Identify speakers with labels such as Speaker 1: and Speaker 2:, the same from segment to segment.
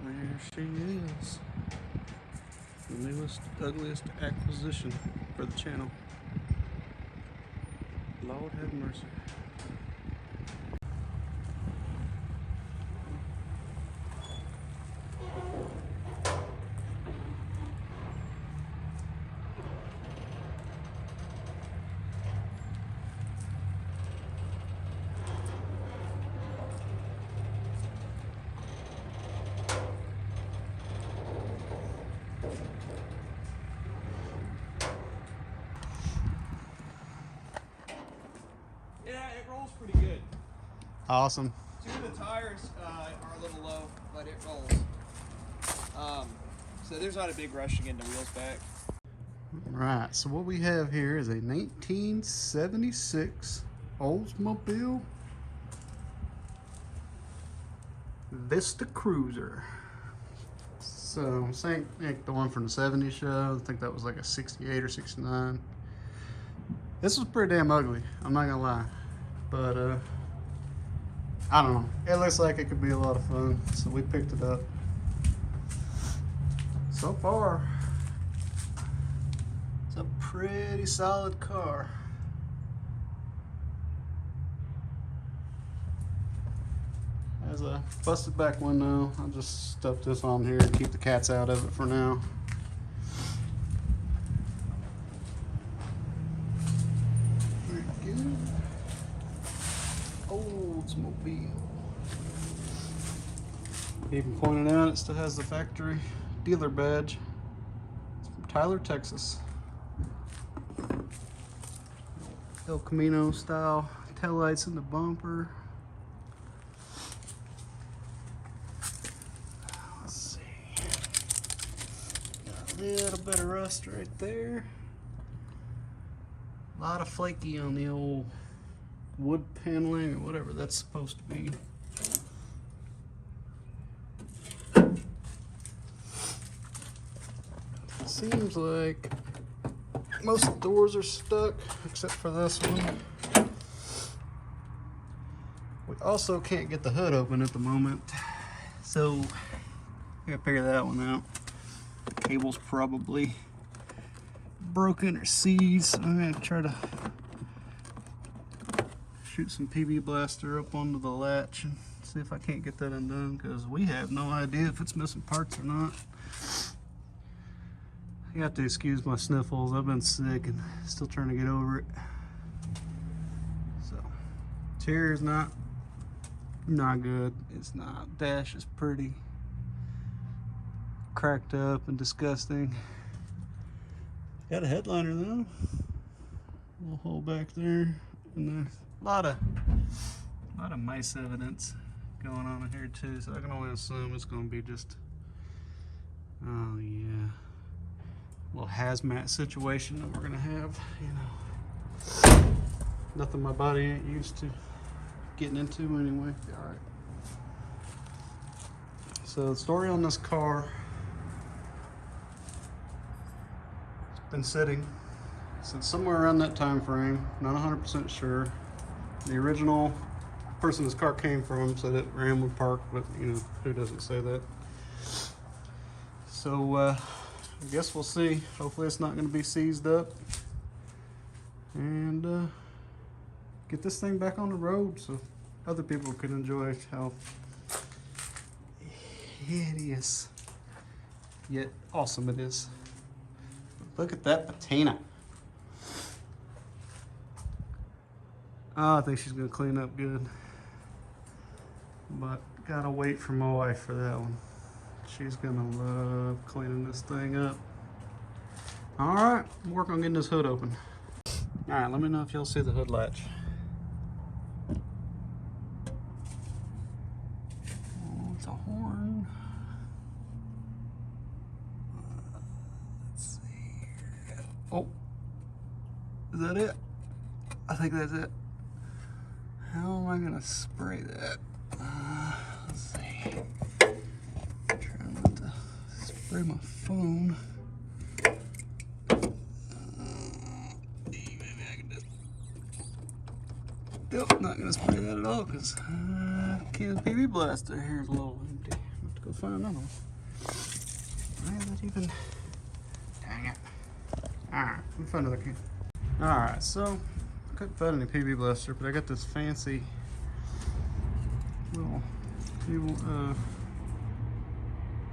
Speaker 1: There she is. The newest, ugliest acquisition for the channel. Lord have mercy.
Speaker 2: Yeah, it rolls pretty good.
Speaker 1: Awesome.
Speaker 2: Two of the tires are a little low, but it rolls. So there's not a big rush to get the wheels back.
Speaker 1: Right, so what we have here is a 1976 Oldsmobile Vista Cruiser. So, same like the one from the 70s show. I think that was like a 68 or 69. This was pretty damn ugly, I'm not gonna lie. But, I don't know. It looks like it could be a lot of fun, so we picked it up. So far, it's a pretty solid car. Has a busted back window. I'll just stuff this on here and keep the cats out of it for now. Very good. Oldsmobile. Even pointed out, it still has the factory dealer badge. It's from Tyler, Texas. El Camino style taillights in the bumper. Let's see. Got a little bit of rust right there. A lot of flaky on the old wood paneling or whatever that's supposed to be. Seems like most doors are stuck except for this one. We also can't get the hood open at the moment, so I gotta figure that one out. The cable's probably broken or seized. I'm gonna try to shoot some PB blaster up onto the latch and see if I can't get that undone, because we have no idea if it's missing parts or not. You have to excuse my sniffles. I've been sick and still trying to get over it. So, interior is not good. It's not. Dash is pretty cracked up and disgusting. Got a headliner though. A little hole back there, and there's a lot of mice evidence going on in here too. So I can only assume it's going to be just, oh yeah, little hazmat situation that we're gonna have, you know. Nothing my body ain't used to getting into anyway. All right. So the story on this car, it's been sitting since somewhere around that time frame. Not 100% sure. The original person this car came from said it Ramwood Park, but you know, who doesn't say that? So I guess we'll see. Hopefully it's not going to be seized up, and get this thing back on the road so other people can enjoy how hideous yet awesome it is. Look at that patina. Oh, I think she's going to clean up good, but gotta wait for my wife for that one. She's gonna love cleaning this thing up. All right, work on getting this hood open. All right, let me know if y'all see the hood latch. Oh, it's a horn. Let's see here. Oh, is that it? I think that's it. How am I gonna spray that? Let's see. Trying not to spray my phone. Maybe I can just. Nope, not gonna spray that at all because can PB blaster. Here's a little empty. I have to go find another one. Why is that even? Dang it. Alright, let me find another can. Alright, so I couldn't find any PB Blaster, but I got this fancy little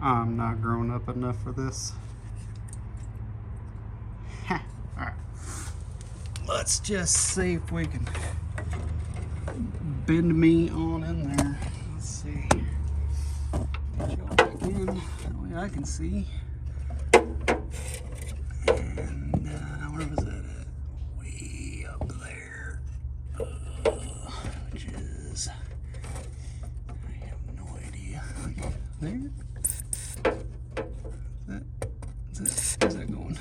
Speaker 1: I'm not grown up enough for this. Alright. Let's just see if we can bend me on in there. Let's see. Get y'all back in. That way I can see. And where was that at? Way up there. Which is, I have no idea. There? Where's that going?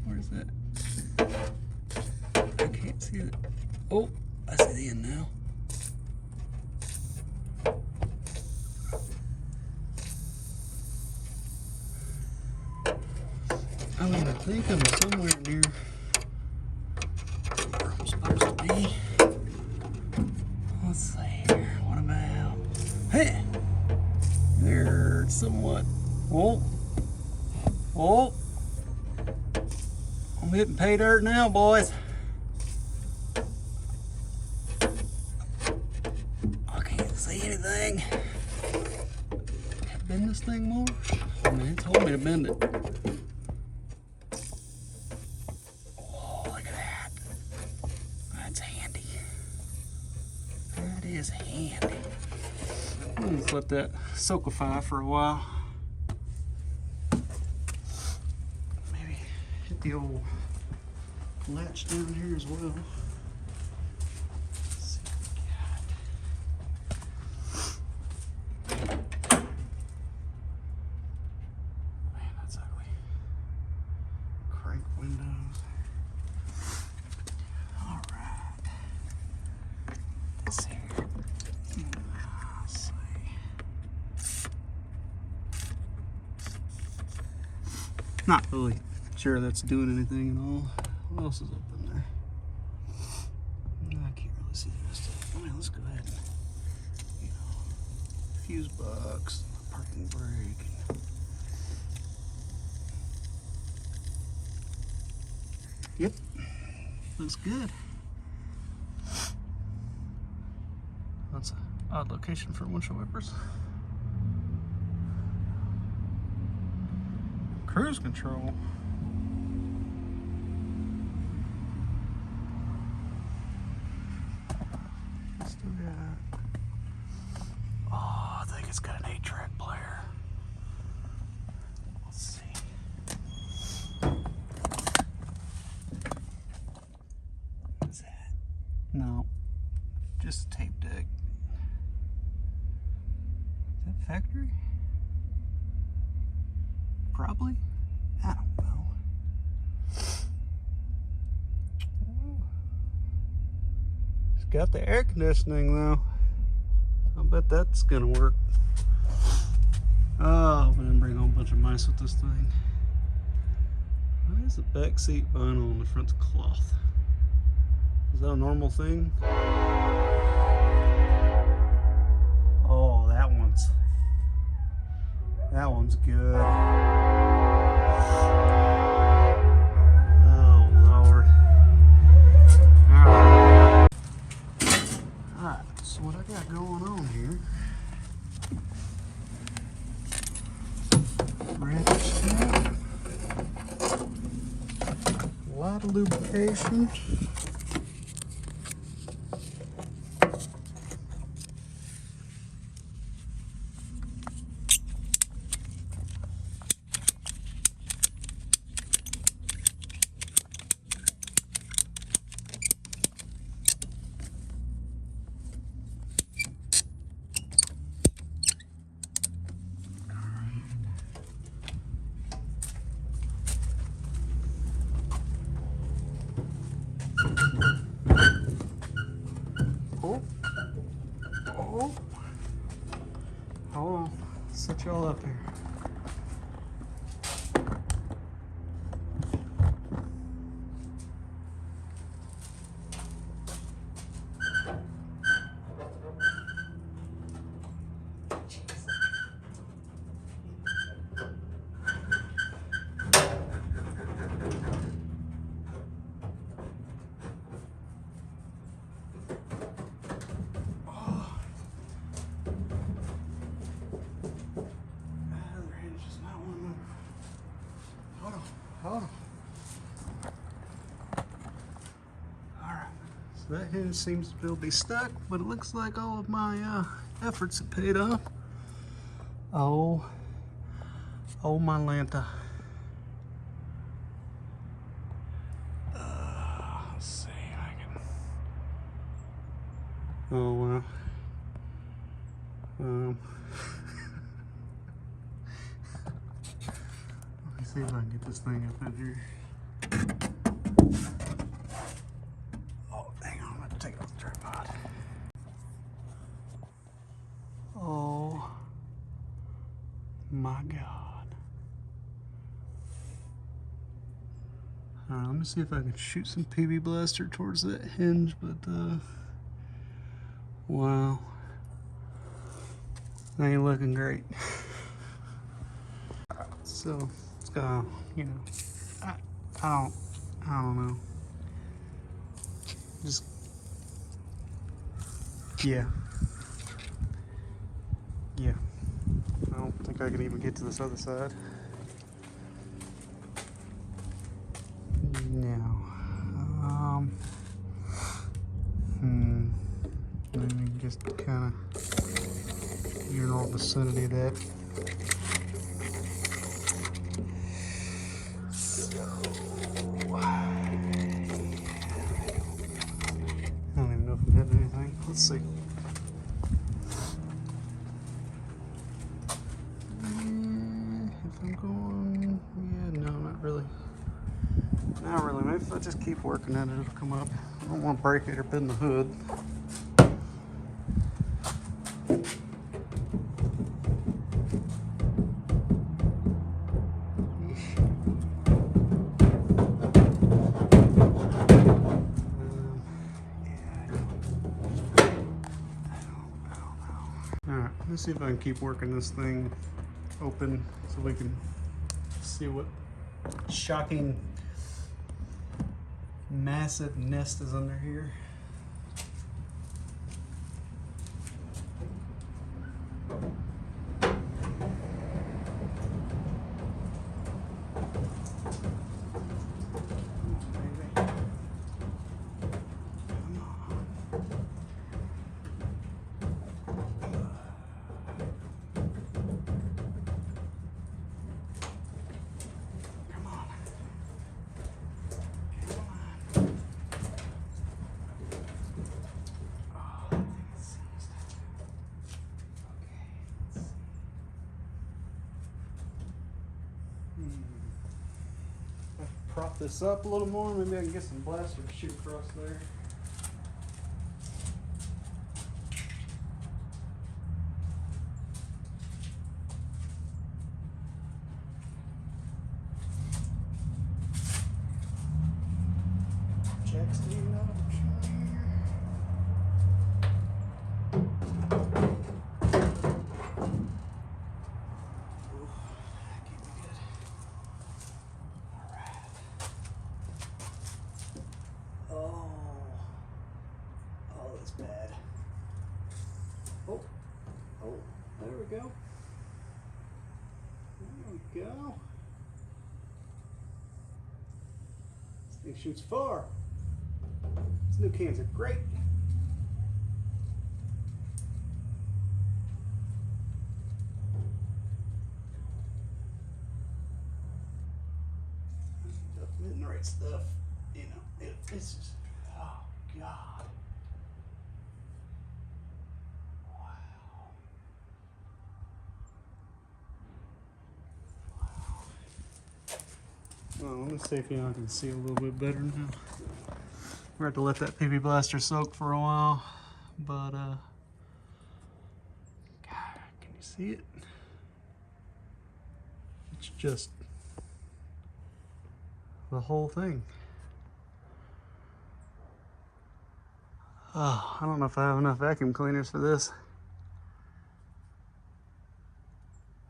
Speaker 1: Where's that? I can't see it. Oh, I see the end now. I mean, I think I'm somewhere near where I'm supposed to be. Let's see here. What about? Hey! There, somewhat. Oh! Oh! I'm hitting pay dirt now, boys. I can't see anything. Can I bend this thing more? I mean, it told me to bend it. Oh, look at that. That's handy. That is handy. Let's let that soakify for a while. Maybe hit the old latch down here as well. Let's see what we got. Man, that's ugly. Crank windows. All right. Let's see here. Let's see. Not really sure that's doing anything at all. What else is up in there? I can't really see the rest of it. I mean, let's go ahead and, fuse box, parking brake. Yep, looks good. That's an odd location for windshield wipers. Cruise control. Still got. Oh, I think it's got an 8-track player. Let's see. What's that? No, just a tape deck. Is that factory? Probably. I don't know. It's got the air conditioning though. I bet that's gonna work. Oh, I'm gonna bring a whole bunch of mice with this thing. Why is the back seat vinyl and the front's cloth? Is that a normal thing? Oh, that one's good. Oh, Lord. Alright, so what I got going on here. Ratchet strap. A lot of lubrication. Oh, hold on, set y'all up here. So that hinge seems to still be stuck, but it looks like all of my efforts have paid off. Oh my Lanta. Let's see if I can. Oh well. Let me see if I can get this thing up in here. Oh, hang on, I'm gonna take it off the tripod. Oh my God. Alright, let me see if I can shoot some PB Blaster towards that hinge, but wow. Ain't looking great. So it's got, you know, I don't know. Just yeah. I don't think I can even get to this other side. No. Maybe just kind of general vicinity of that. I don't even know if I'm hitting anything. Let's see. If I'm going, yeah, no, not really. Not really. Maybe if I just keep working at it, it'll come up. I don't want to break it or bend the hood. Alright, let's see if I can keep working this thing open so we can see what shocking massive nest is under here. Prop this up a little more, maybe I can get some blaster to shoot across there. Jack standing up. Oh, that's bad. Oh, there we go. There we go. This thing shoots far. These new cans are great. Hitting the right stuff, you know, it's just, oh God. Well, let me see if I can see a little bit better now. We're going to let that PB Blaster soak for a while, but God, can you see it? It's just the whole thing. Oh, I don't know if I have enough vacuum cleaners for this.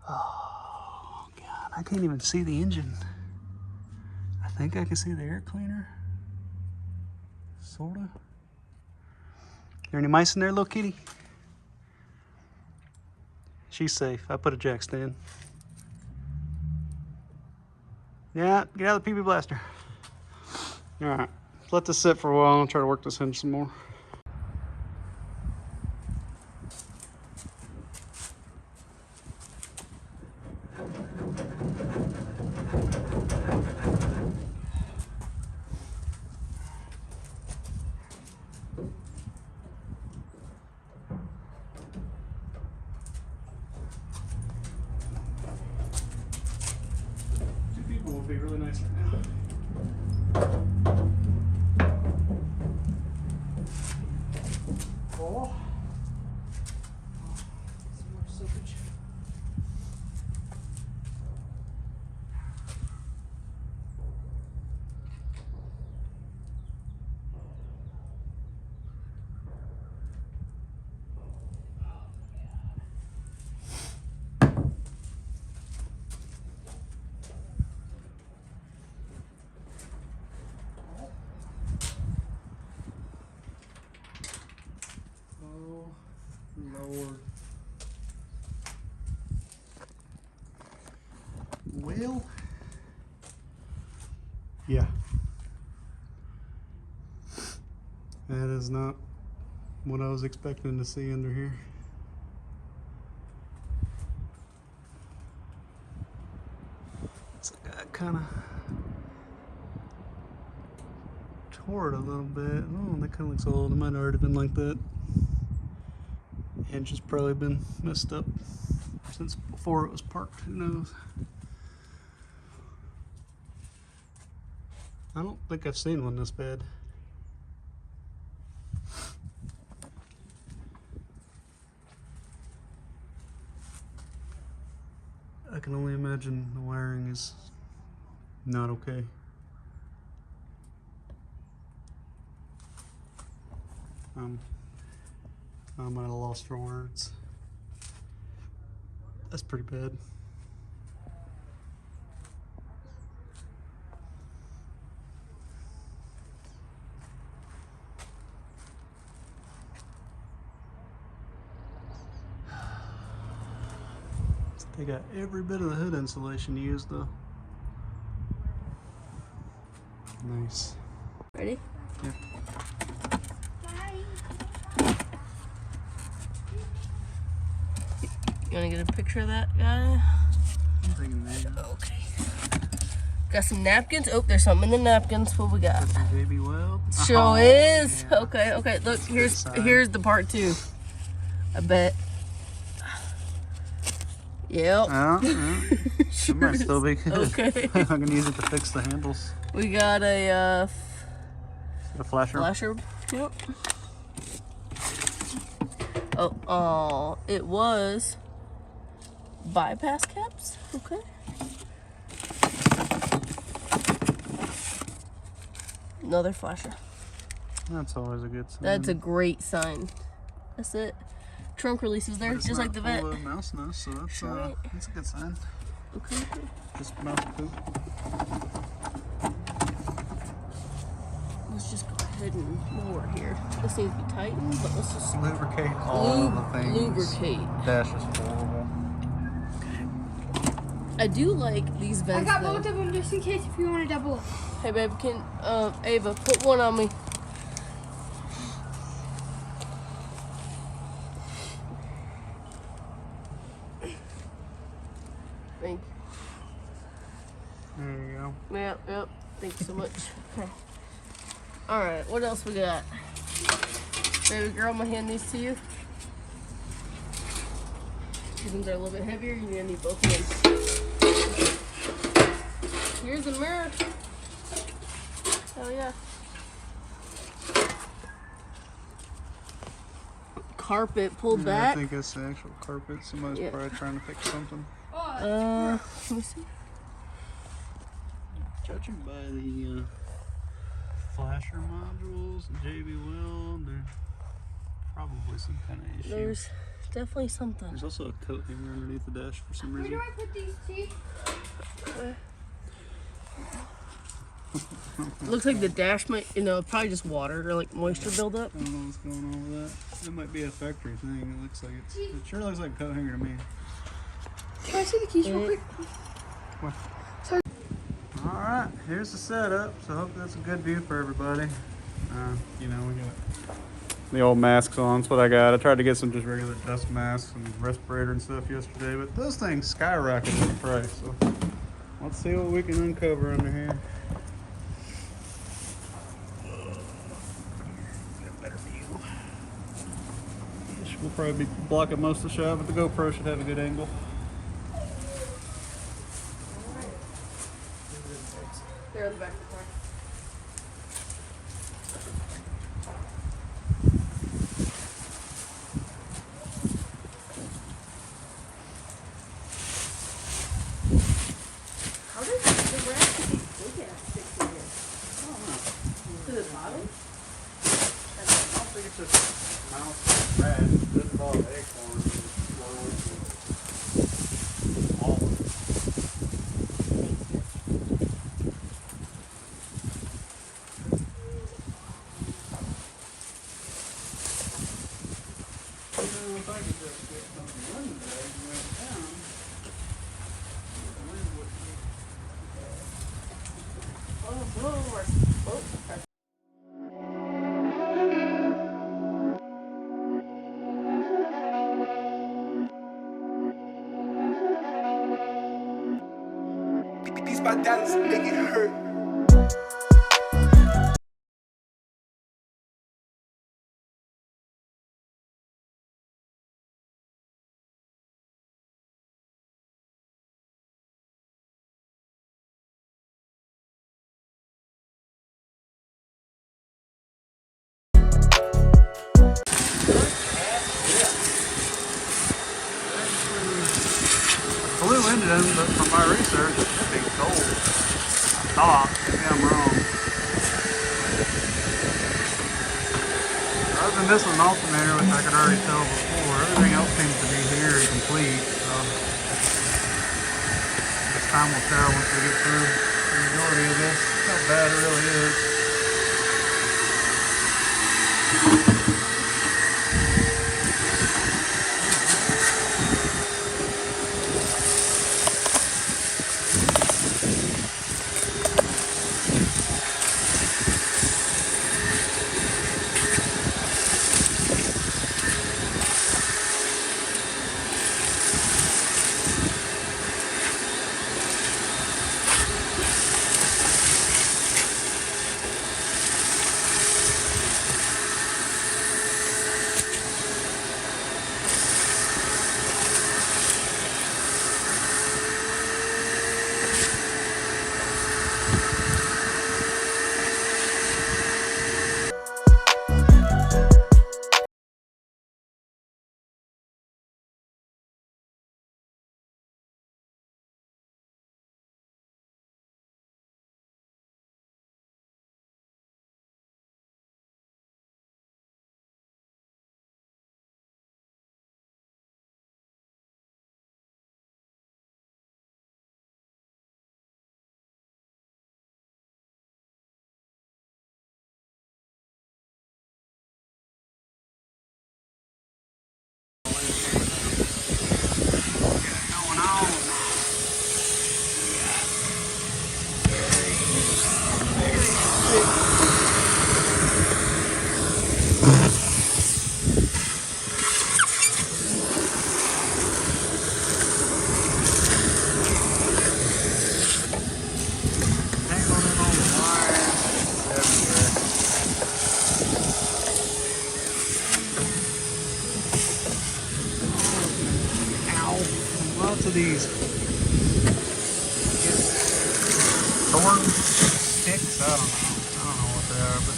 Speaker 1: Oh God, I can't even see the engine. I think I can see the air cleaner. Sorta. There any mice in there, little kitty? She's safe. I put a jack stand. Yeah, get out of the PB Blaster. All right. Let this sit for a while and try to work this in some more. Two people would be really nice right now. Oh. Some more soakage. Oh, Lord. Well, yeah. That is not what I was expecting to see under here. It's like I kind of tore it a little bit. Oh, that kind of looks old. It might have already been like that. Hinge has probably been messed up since before it was parked. Who knows? I don't think I've seen one this bad. I can only imagine the wiring is not okay. I'm at a loss for words. That's pretty bad. They got every bit of the hood insulation used though. Nice.
Speaker 3: Ready?
Speaker 1: Yeah.
Speaker 3: You want to get a picture of that guy?
Speaker 1: I'm thinking that.
Speaker 3: Okay. Got some napkins. Oh, there's something in the napkins. What we got?
Speaker 1: That's some JB Weld.
Speaker 3: Sure is.
Speaker 1: Yeah.
Speaker 3: Okay, okay. Look,
Speaker 1: That's
Speaker 3: here's the part 2. I bet. Yep.
Speaker 1: It might still be good.
Speaker 3: Okay.
Speaker 1: I can use it to fix the handles.
Speaker 3: We got a
Speaker 1: flasher.
Speaker 3: flasher. Yep. Oh, it was bypass caps. Okay. Another flasher.
Speaker 1: That's always a good sign.
Speaker 3: That's a great sign. That's it. Trunk releases there, just like the vet.
Speaker 1: Full of mouse nest, so that's
Speaker 3: Right.
Speaker 1: that's a good sign.
Speaker 3: Okay.
Speaker 1: Just mouse poop.
Speaker 3: Let's just go ahead and lower here. This needs to be tightened, but let's just
Speaker 1: Lubricate all the things.
Speaker 3: lubricate.
Speaker 1: Dash is horrible.
Speaker 3: I do like these
Speaker 4: I
Speaker 3: vents
Speaker 4: got
Speaker 3: though.
Speaker 4: both of them just in case if you want to double.
Speaker 3: Hey babe, can Ava put one on me? Thank
Speaker 1: There you go.
Speaker 3: you. Yep. Thank you so much. Okay. All right. What else we got? Baby girl, I'm gonna hand these to you. These ones are a little bit heavier. You're gonna need both hands. Here's the mirror. Hell yeah. Carpet pulled
Speaker 1: Yeah,
Speaker 3: back.
Speaker 1: I think it's the actual carpet. Somebody's probably trying to fix something.
Speaker 3: Let me see.
Speaker 1: Judging by the flasher modules and JB Weld, there's probably some kind of issue.
Speaker 3: There's definitely something.
Speaker 1: There's also a coat hanger underneath the dash for some
Speaker 4: Where
Speaker 1: reason.
Speaker 4: do I put these teeth?
Speaker 3: Looks like the dash might, probably just water or like moisture buildup.
Speaker 1: I don't know what's going on with that. It might be a factory thing. It looks like it sure looks like a coat hanger to me.
Speaker 4: Can I see the keys real quick?
Speaker 1: What?
Speaker 4: Sorry.
Speaker 1: All Alright, here's the setup, so I hope that's a good view for everybody. You know, we got the old masks on, that's what I got. I tried to get some just regular dust masks and respirator and stuff yesterday, but those things skyrocketed in price, so let's see what we can uncover under here. Get a better view. We'll probably be blocking most of the shot, but the GoPro should have a good angle.
Speaker 3: They're in the back of the car. How did the rat get these big ass sticks in here?
Speaker 1: I don't know.
Speaker 3: To the bottom?
Speaker 1: I don't think it's just mouse rat. There's a lot of acorns and squirrels and all of them. If I could just get something running today and went down, the wind wouldn't be.
Speaker 3: Oh, okay.
Speaker 5: These my dollars make it hurt.
Speaker 1: Blue engine, but from my research, it should be gold. I thought. Maybe I'm wrong. Other than this one alternator, which I could already tell before, everything else seems to be here and complete. So this time will tell once we get through the majority of this how bad it really is. Going on. Tangling on the wires everywhere. Ow. Lots of these thorn sticks. I don't know what they are, but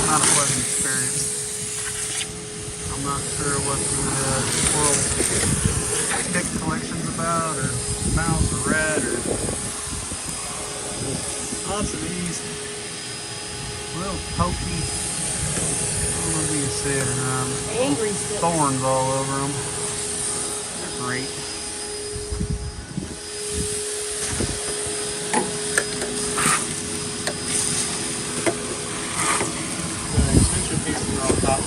Speaker 1: not a pleasant experience. I'm not sure what the squirrel stick collection's about, or mouse or rat, or lots of these little pokey, I don't know if you can see it or not,
Speaker 3: Angry sticks.
Speaker 1: thorns all over them. They're great. The extension pieces are on top.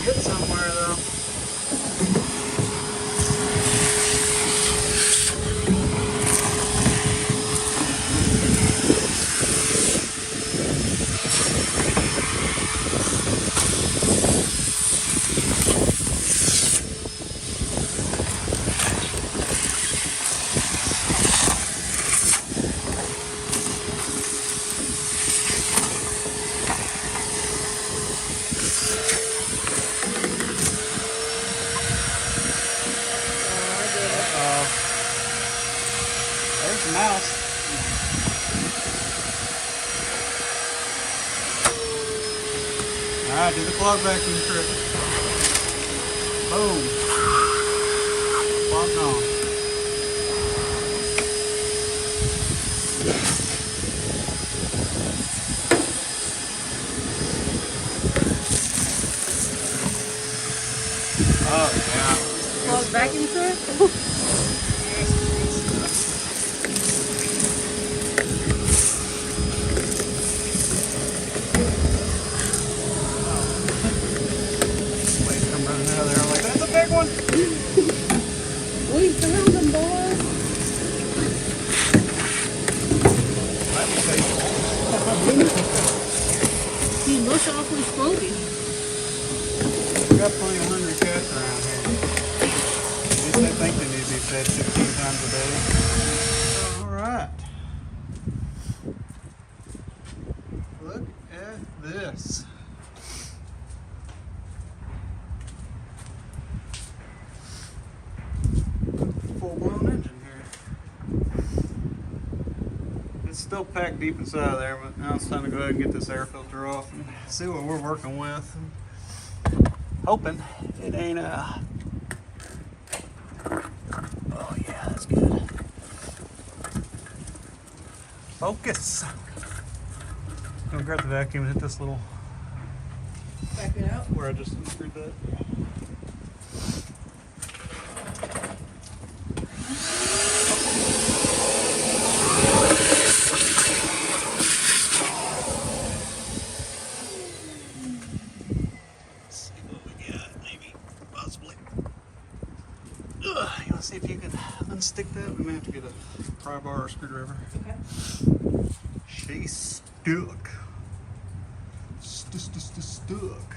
Speaker 1: Get some. Alright, do the clog vacuum trick. Boom. Clog's on. Oh yeah.
Speaker 3: Clog vacuum truck?
Speaker 1: Waste come running out of there. I'm like, that's a big one.
Speaker 3: We found them, boys.
Speaker 1: Let me take
Speaker 3: He looks awfully smoky.
Speaker 1: We got plenty of hungry cats around here. At least they think they need to be fed 15 times a day. Alright. Look at this. Full-blown engine here. It's still packed deep inside of there, but now it's time to go ahead and get this air filter off and see what we're working with. Hoping it ain't oh yeah, that's good. Focus. I'm gonna grab the vacuum and hit this little
Speaker 3: Back it out.
Speaker 1: where I just unscrewed that. You want to see if you can unstick that? We may have to get a pry bar or screwdriver.
Speaker 3: Okay.
Speaker 1: She's stuck. Stuck.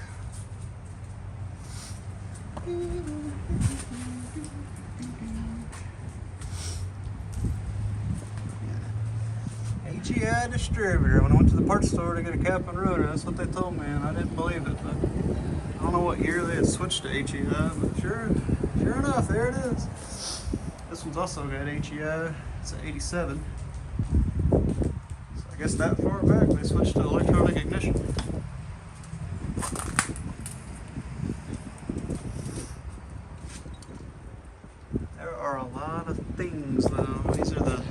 Speaker 1: HEI distributor. When I went to the parts store to get a cap and rotor, that's what they told me, and I didn't believe it. But I don't know what year they had switched to HEI, but sure enough, there it is. This one's also got HEI. It's an 87. So I guess that far back they switched to electronic ignition. There are a lot of things though. These are the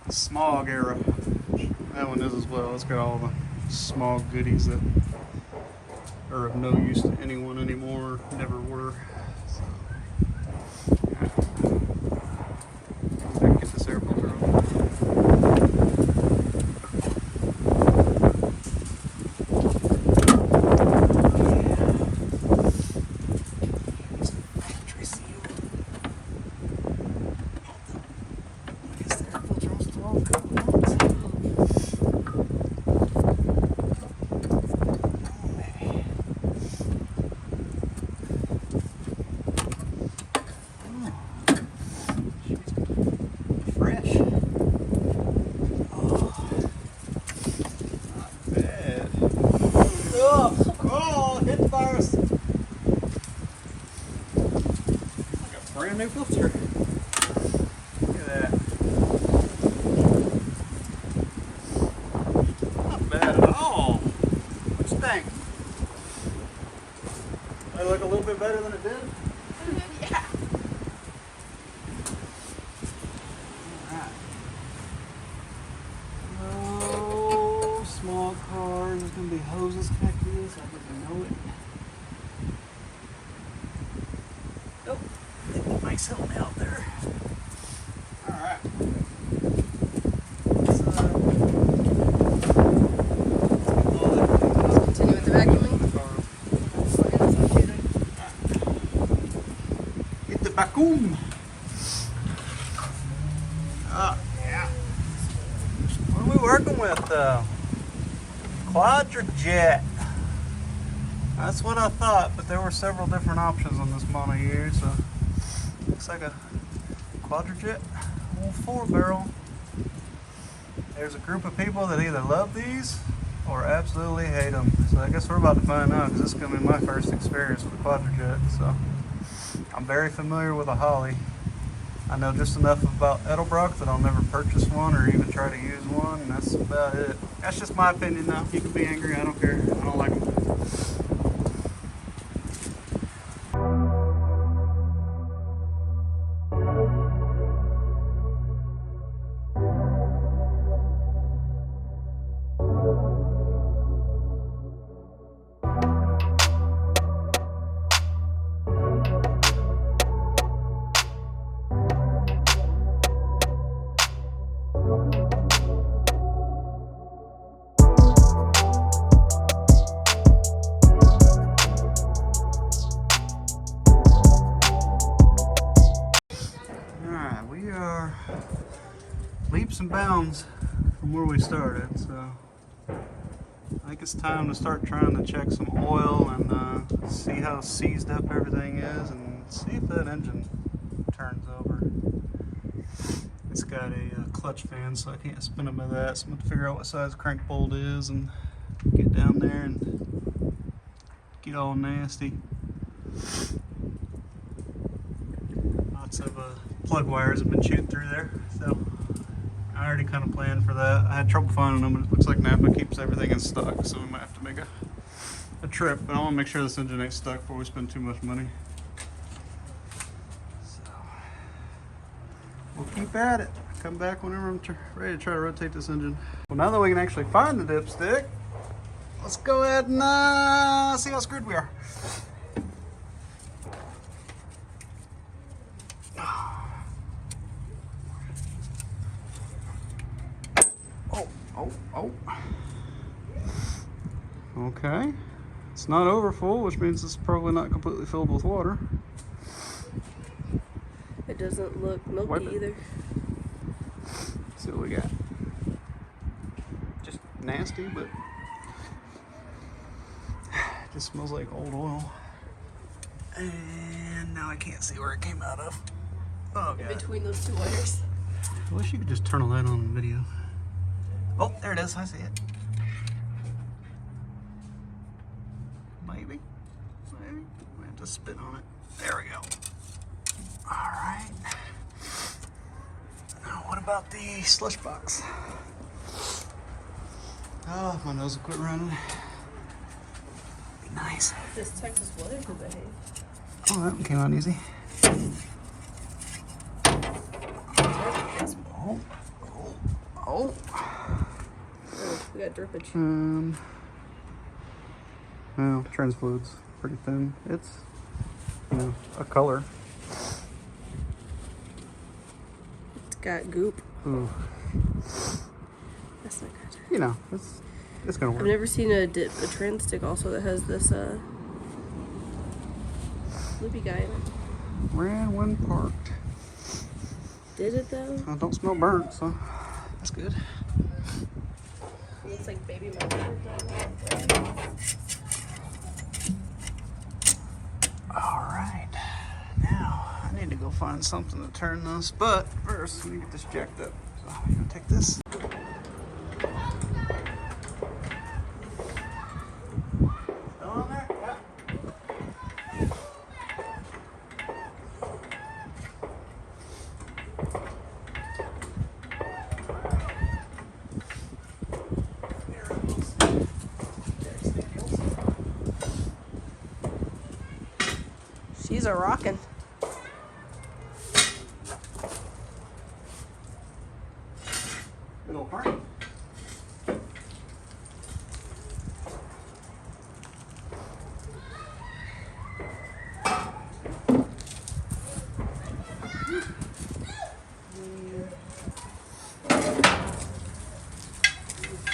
Speaker 1: smog era. That one is as well. It's got all the smog goodies that are of no use to anyone anymore, never were. So, yeah. I can get this air filter off. Brand new filter. Look at that. Not bad at all. What you think? Might look a little bit better than it did.
Speaker 3: Yeah.
Speaker 1: Alright. Oh, small cars. There's gonna be hoses connected to this. I didn't know it. Nope. It might settle me out there. Alright.
Speaker 3: Continue with the vacuuming.
Speaker 1: Hit the vacuum. Oh, yeah. What are we working with? Quadrajet. That's what I thought, but there were several different options on this model here, so looks like a Quadrajet old 4-barrel. There's a group of people that either love these or absolutely hate them. So I guess we're about to find out, because this is going to be my first experience with a Quadrajet. So I'm very familiar with a Holly. I know just enough about Edelbrock that I'll never purchase one or even try to use one, and that's about it. That's just my opinion though. You can be angry, I don't care. I don't like them. and bounds from where we started, so I think it's time to start trying to check some oil and see how seized up everything is and see if that engine turns over. It's got a clutch fan, so I can't spin it by that, so I'm going to figure out what size crank bolt is and get down there and get all nasty. Lots of plug wires have been chewed through there, so I already kind of planned for that. I had trouble finding them, and it looks like Napa keeps everything in stock, so we might have to make a trip. But I want to make sure this engine ain't stuck before we spend too much money. So we'll keep at it. Come back whenever I'm ready to try to rotate this engine. Well, now that we can actually find the dipstick, let's go ahead and see how screwed we are. Oh. Okay. It's not over full, which means it's probably not completely filled with water.
Speaker 3: It doesn't look milky either.
Speaker 1: Let's see what we got. Just nasty, but it just smells like old oil. And now I can't see where it came out of. Oh, God.
Speaker 3: Between those two wires.
Speaker 1: I wish you could just turn a light on the video. Oh, there it is. I see it. Maybe. We have to spin on it. There we go. All right. Now, what about the slush box? Oh, my nose will quit running. Be nice.
Speaker 3: This Texas weather could behave.
Speaker 1: Oh, that one came out easy. Oh.
Speaker 3: We got drippage.
Speaker 1: Well, trans fluid's pretty thin. It's, a color.
Speaker 3: It's got goop.
Speaker 1: Ooh.
Speaker 3: That's not good.
Speaker 1: It's gonna work.
Speaker 3: I've never seen a trans stick also that has this loopy guy in it.
Speaker 1: Ran when parked.
Speaker 3: Did it though?
Speaker 1: I don't smell burnt, so that's good.
Speaker 3: It looks like baby mother.
Speaker 1: Alright. Now, I need to go find something to turn this, but first, let me get this jacked up. So, I'm gonna take this. Still on there? Yeah.
Speaker 3: She's a rockin'.
Speaker 1: Good old party.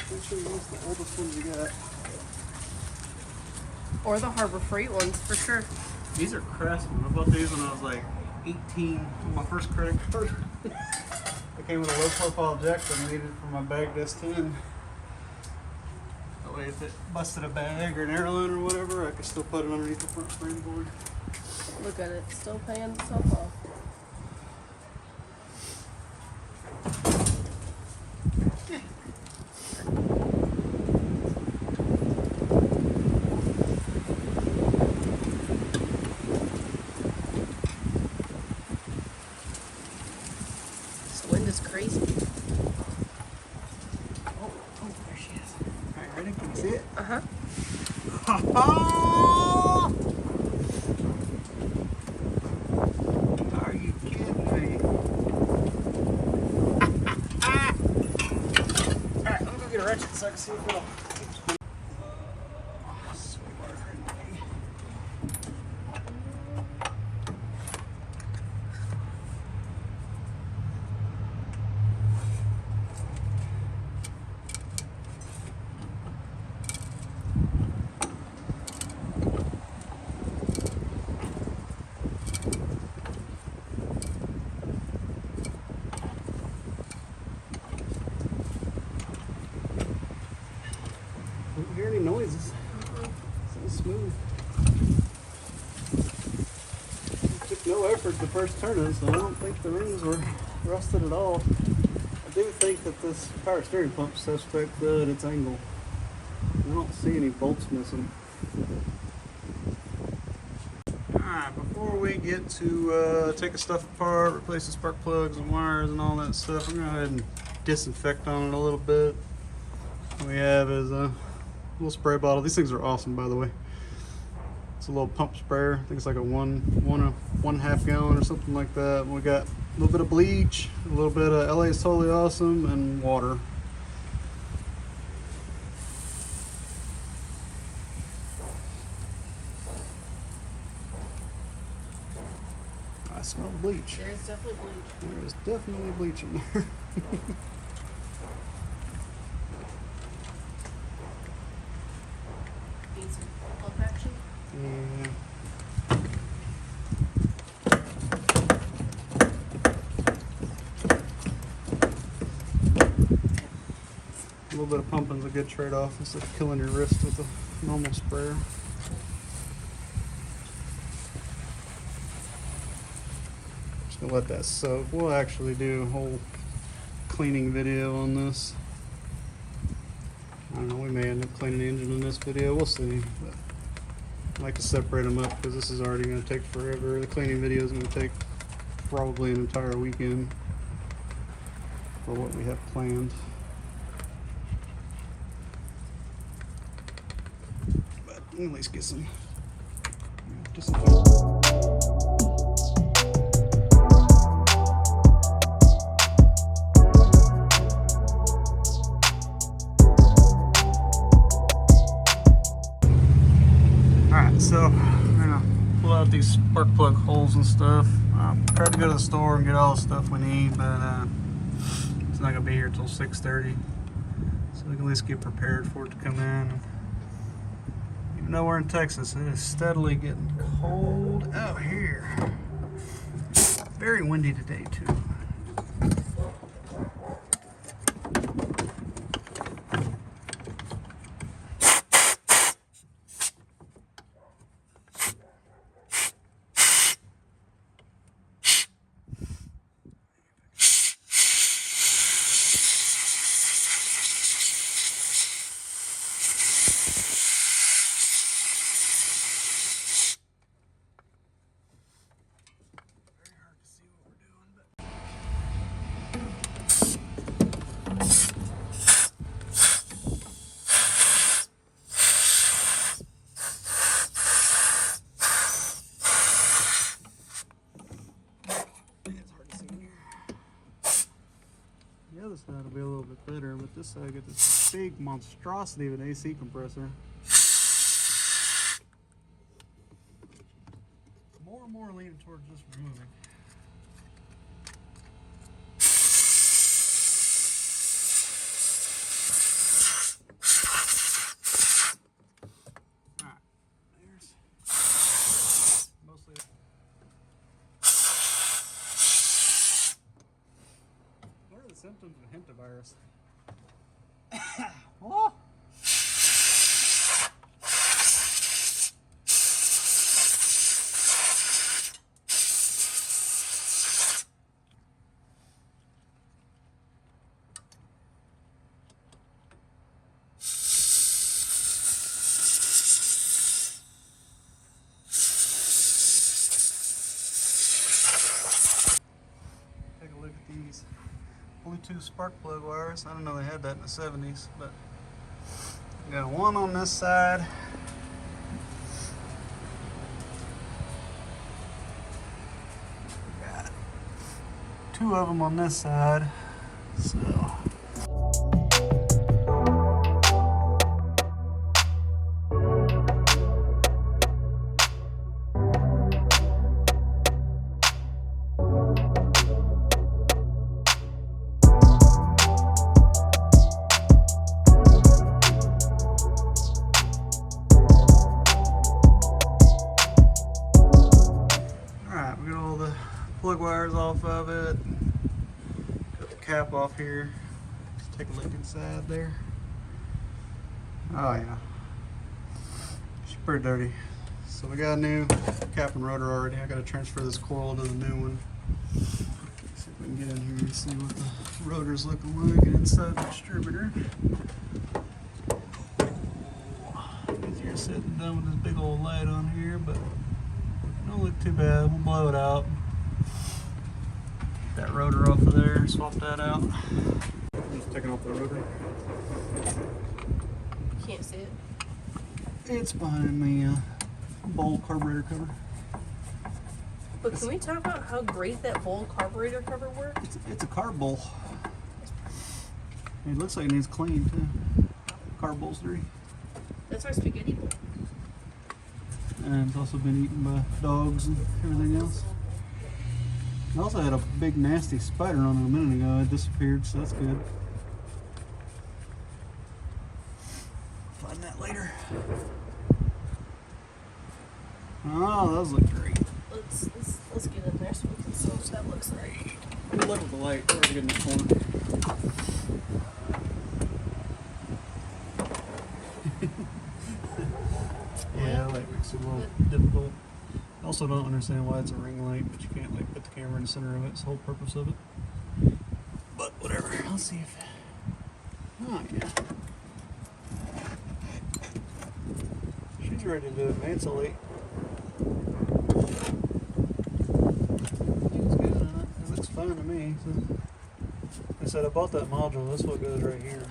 Speaker 1: What's the oldest ones you got?
Speaker 3: Or the Harbor Freight ones, for sure.
Speaker 1: These are Craftsman. I bought these when I was like 18 on my first credit card. They came with a low profile jack that I needed for my bag this tin. That way if it busted a bag or an airline or whatever, I could still put it underneath the front frame board.
Speaker 3: Look at it, still paying itself off. This wind is crazy.
Speaker 1: Oh, there she is. All right, ready? Can you see it?
Speaker 3: Uh-huh.
Speaker 1: Are you kidding me? Alright, let me go get a wrench so I can see if it'll keep spinning. Don't hear any noises. So smooth. It took no effort the first turn-in, so I don't think the rings were rusted at all. I do think that this power steering pump stuff's back good at its angle. I don't see any bolts missing. Alright, before we get to taking stuff apart, replacing spark plugs and wires and all that stuff, I'm going to go ahead and disinfect on it a little bit. What we have is a little spray bottle. These things are awesome, by the way. It's a little pump sprayer. I think it's like a one half gallon or something like that. We got a little bit of bleach, a little bit of LA's Totally Awesome, and water. I smell bleach.
Speaker 3: There's definitely bleach.
Speaker 1: There is definitely bleach in there.
Speaker 3: Need some pump action.
Speaker 1: Yeah. A little bit of pumping's a good trade-off instead of killing your wrist with a normal sprayer. Just gonna let that soak. We'll actually do a whole cleaning video on this. I don't know, we may end up cleaning the engine in this video, we'll see. But I like to separate them up because this is already going to take forever. The cleaning video is going to take probably an entire weekend for what we have planned. But at least get some disinfectant. So I'm gonna pull out these spark plug holes and stuff. Tried to go to the store and get all the stuff we need, but it's not gonna be here till 6:30. So we can at least get prepared for it to come in. Even though we're in Texas, it is steadily getting cold out here. Very windy today too. The other side will be a little bit better, but this side I get this big monstrosity of an AC compressor. More and more leaning towards just removing. Alright, there's mostly. What are the symptoms of hantavirus? Oh! Take a look at these Bluetooth spark plug wires. I don't know they had that in the 70s, but got one on this side. Got two of them on this side. So plug wires off of it. Got the cap off here. Let's take a look inside there. Oh yeah. She's pretty dirty. So we got a new cap and rotor already. I gotta transfer this coil to the new one. Let's see if we can get in here and see what the rotor's looking like inside the distributor. Easier said than done with this big old light on here, but it don't look too bad. We'll blow it out. Get that rotor off of there, swap that out. Just taking off the rotor.
Speaker 3: Can't see it.
Speaker 1: It's behind the bowl carburetor cover.
Speaker 3: But can we talk about how great that bowl carburetor cover works?
Speaker 1: It's a carb bowl. It looks like it needs clean too. Carb bolstery.
Speaker 3: That's our spaghetti bowl.
Speaker 1: And it's also been eaten by dogs and everything else. It also had a big nasty spider on it a minute ago. It disappeared, so that's good. Find that later. Oh, those look great.
Speaker 3: Let's get in there so we can see what that looks like.
Speaker 1: Look at the light. We're getting in the corner. Yeah, light makes it a little difficult. I also don't understand why it's a ring light, but you can't like put the camera in the center of it. It's the whole purpose of it. But whatever. I'll see if. Oh yeah. She's ready to encapsulate. It's good on it. It looks fine to me. So. I said I bought that module. That's what goes right here.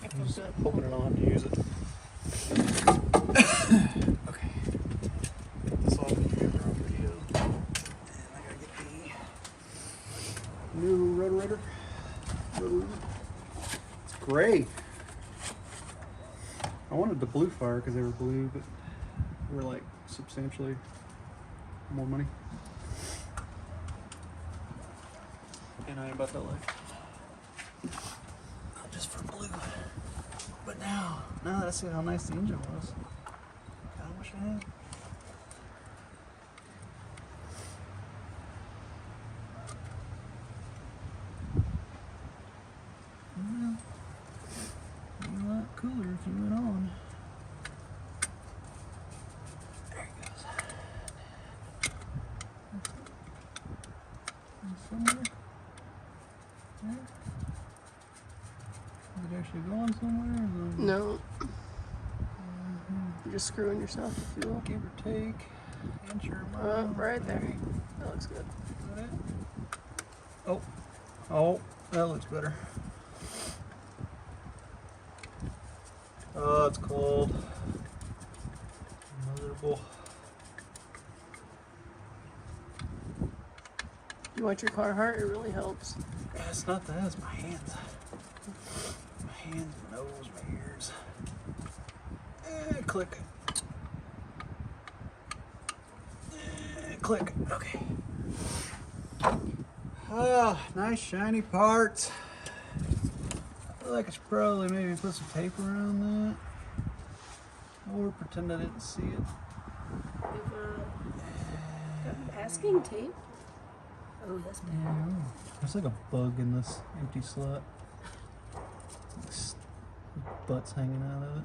Speaker 1: I'm just hoping I don't have to use it. Okay. Get this off the camera over here. And I gotta get the new rotarator. It's gray. I wanted the blue fire because they were blue, but they were like substantially more money. And I ain't about that life. Not just for blue. But now that I see how nice the engine was, God, I wish I had. Well, it'd be a lot cooler if you went on. There it goes. Somewhere. There. Is it actually going somewhere? Or is it...
Speaker 3: No. You're just screwing yourself, if you will.
Speaker 1: Give or take. Inch or
Speaker 3: Right there. That looks good.
Speaker 1: Is that it? Oh, that looks better. Oh, it's cold. Miserable.
Speaker 3: You want your Carhartt? It really helps.
Speaker 1: Yeah, it's not that, it's my hands. My hands, my nose, my ears. Click. Click. Okay. Ah, nice shiny parts. I feel like I should probably maybe put some tape around that. Or pretend I didn't see it.
Speaker 3: Got masking tape? Oh, that's bad.
Speaker 1: Yeah. There's like a bug in this empty slot. Butt's hanging out of it.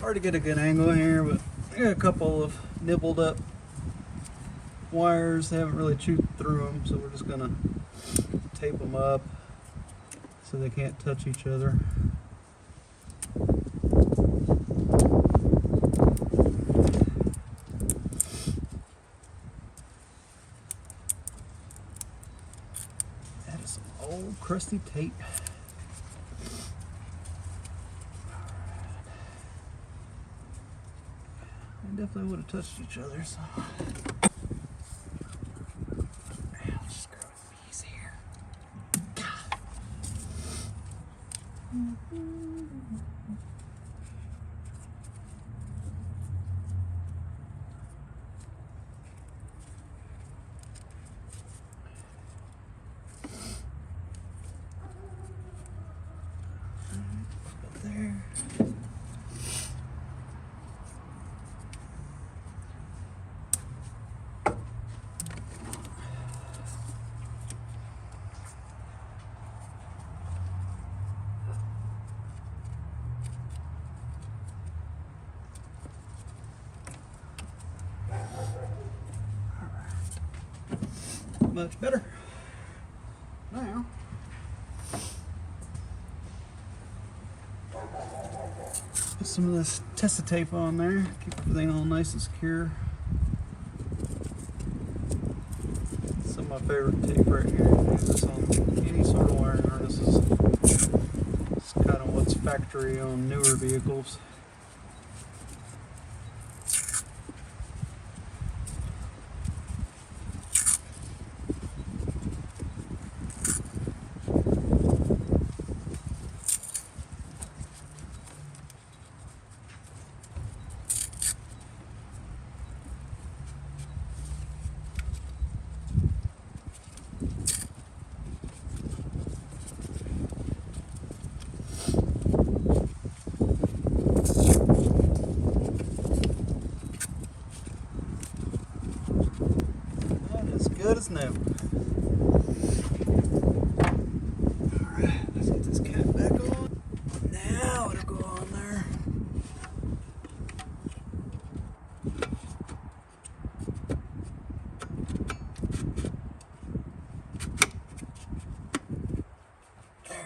Speaker 1: Hard to get a good angle here, but I got a couple of nibbled up wires. They haven't really chewed through them, so we're just gonna tape them up so they can't touch each other. That is some old crusty tape. They definitely would have touched each other, so. I'll just grab a piece here. Up there. Much better. Now, put some of this Tessa tape on there, keep everything all nice and secure. Some of my favorite tape right here. Use this on any sort of wiring harnesses. It's kind of what's factory on newer vehicles. Good as new. Alright, let's get this cap back on. Now it'll go on there. There we go.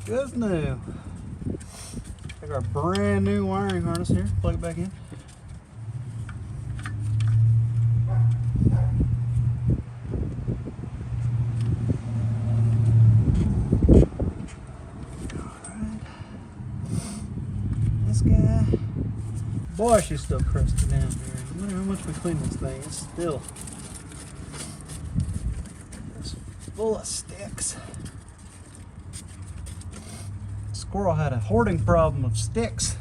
Speaker 1: Good as new. Take our brand new wiring harness here, plug it back in. Alright. This guy. Boy, she's still crusted down here. No matter how much we clean this thing, it's still full of sticks. Squirrel had a hoarding problem of sticks.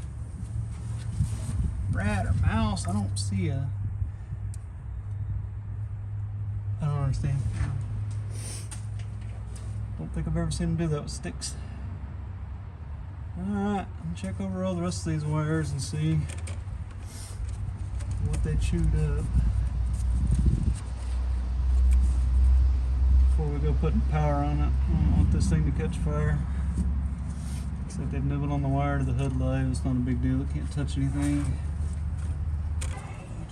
Speaker 1: Rat or mouse, I don't see a. I don't understand. Don't think I've ever seen him do that with sticks. Alright, I'll check over all the rest of these wires and see what they chewed up before we go putting power on it. I don't want this thing to catch fire. Looks like they've nibbled on the wire to the hood light. It's not a big deal. It can't touch anything. You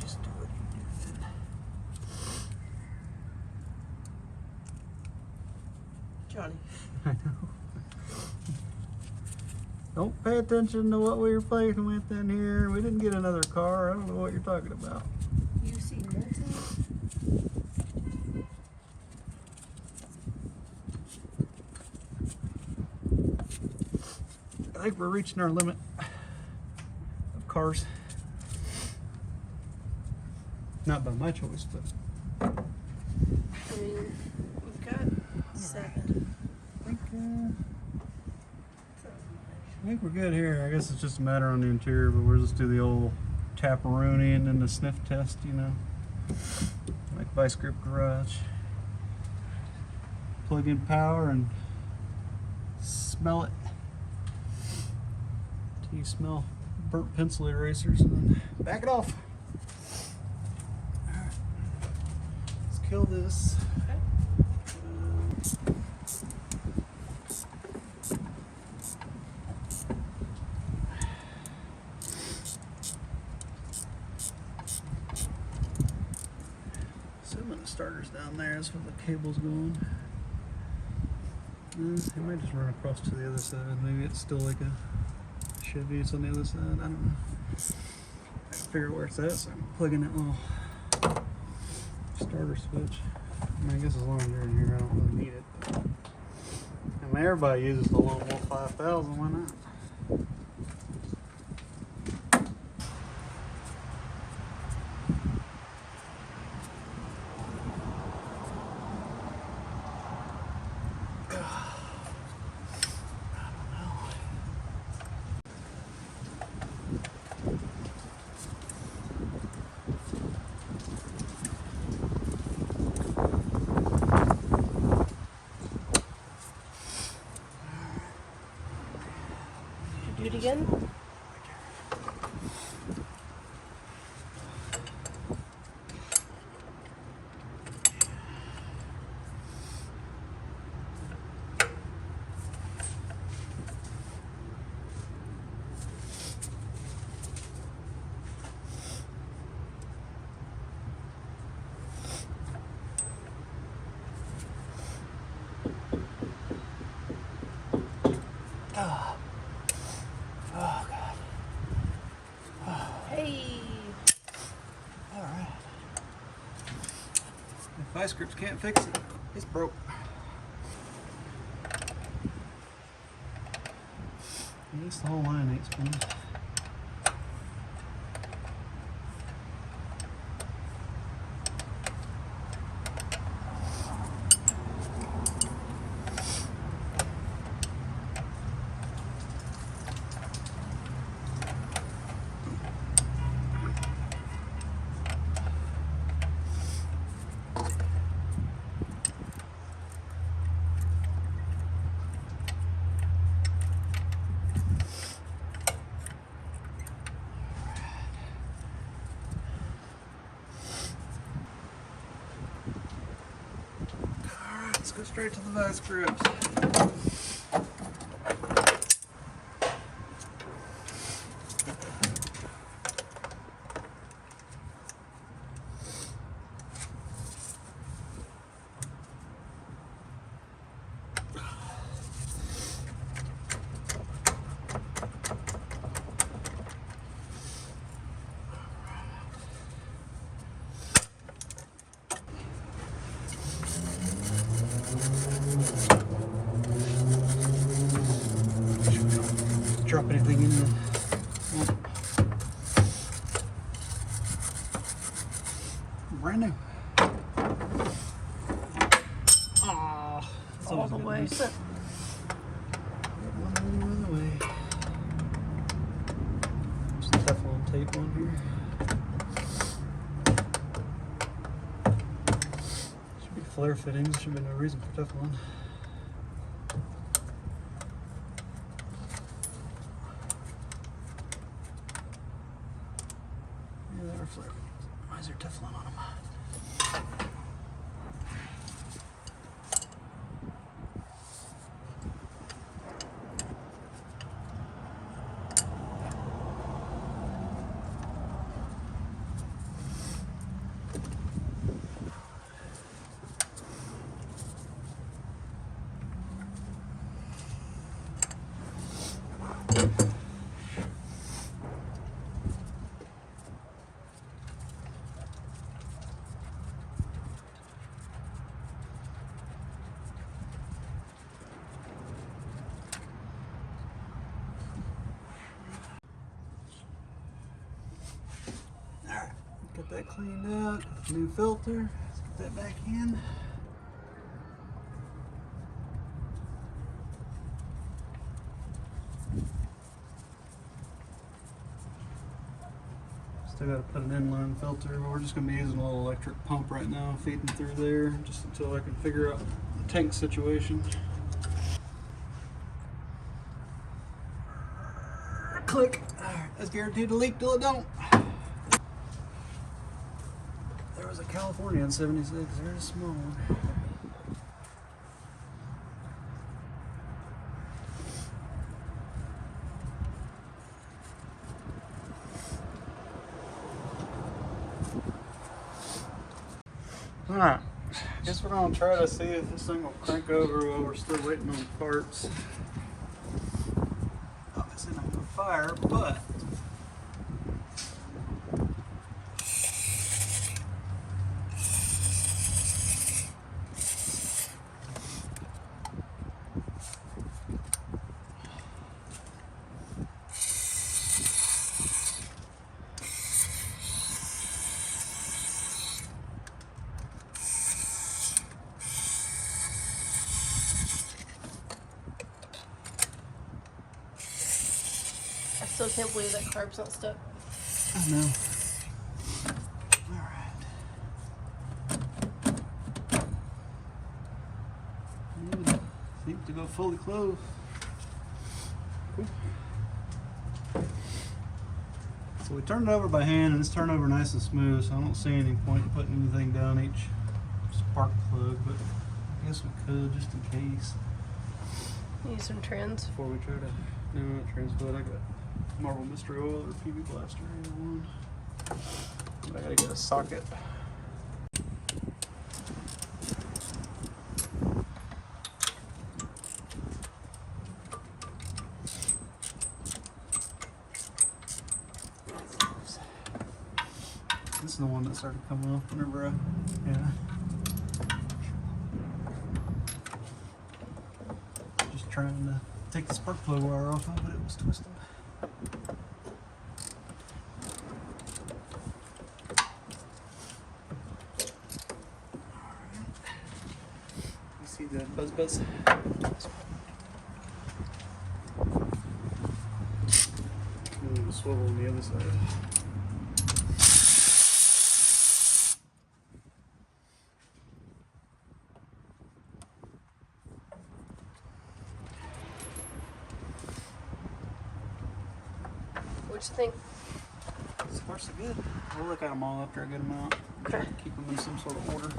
Speaker 1: just do what you do then.
Speaker 3: Johnny.
Speaker 1: I know. Don't pay attention to what we were playing with in here. We didn't get another car. I don't know what you're talking about.
Speaker 3: You see nuts in it?
Speaker 1: I think we're reaching our limit of cars. Not by my choice, but
Speaker 3: I mean, we've got 7.
Speaker 1: I think we're good here. I guess it's just a matter on the interior, but we'll just do the old taparoonie and then the sniff test, you know, like Vice Grip Garage. Plug in power and smell it. Till you smell burnt pencil erasers, and then back it off. All right. Let's kill this. Assuming the starter's down there, that's where the cable's going. It might just run across to the other side. Maybe it's still like a Chevy. It's on the other side. I don't know. I can figure out where it's at, so I'm plugging that little starter switch. I mean, I guess as long as you're in here, I don't really need it. But, I mean, everybody uses the Lone Wolf 5000. Why not?
Speaker 3: Do it again.
Speaker 1: Oh, oh God.
Speaker 3: Hey.
Speaker 1: All right. If Vice Grips can't fix it, it's broke. At least the whole line ain't spinning. Alright, let's go straight to the vice grips. Drop anything in the brand new. Ah,
Speaker 3: All the way.
Speaker 1: One the way. Just Teflon tape on here. Should be flare fittings. Should be no reason for Teflon. Yeah, they were flare fittings. Why is there Teflon on them? Alright, get that cleaned out. New filter. Let's get that back in. Still got to put an inline filter, but we're just going to be using a little electric pump right now, feeding through there, just until I can figure out the tank situation. Click. Alright, that's guaranteed to leak till it don't. There was a California in 76, there's a small one. Alright, guess we're gonna try to see if this thing will crank over while we're still waiting on parts. Obviously not gonna fire, but
Speaker 3: I still can't believe that carb's not stuck.
Speaker 1: I know. Alright. Seems to go fully closed. Cool. So we turned it over by hand, and it's turned over nice and smooth, so I don't see any point in putting anything down each spark plug, but I guess we could just in case.
Speaker 3: Need some trends.
Speaker 1: Before we try to, no, not transfer. I got Marble Mystery Oil or PB Blaster, either one. But I gotta get a socket. This is the one that started coming off whenever yeah. Just trying to take the spark plug wire off of it, it was twisted. You see the buzz? Ooh, swivel on the other side.
Speaker 3: What you think?
Speaker 1: So far so good. We'll look at them all after I get them out.
Speaker 3: Okay.
Speaker 1: Keep them in some sort of order.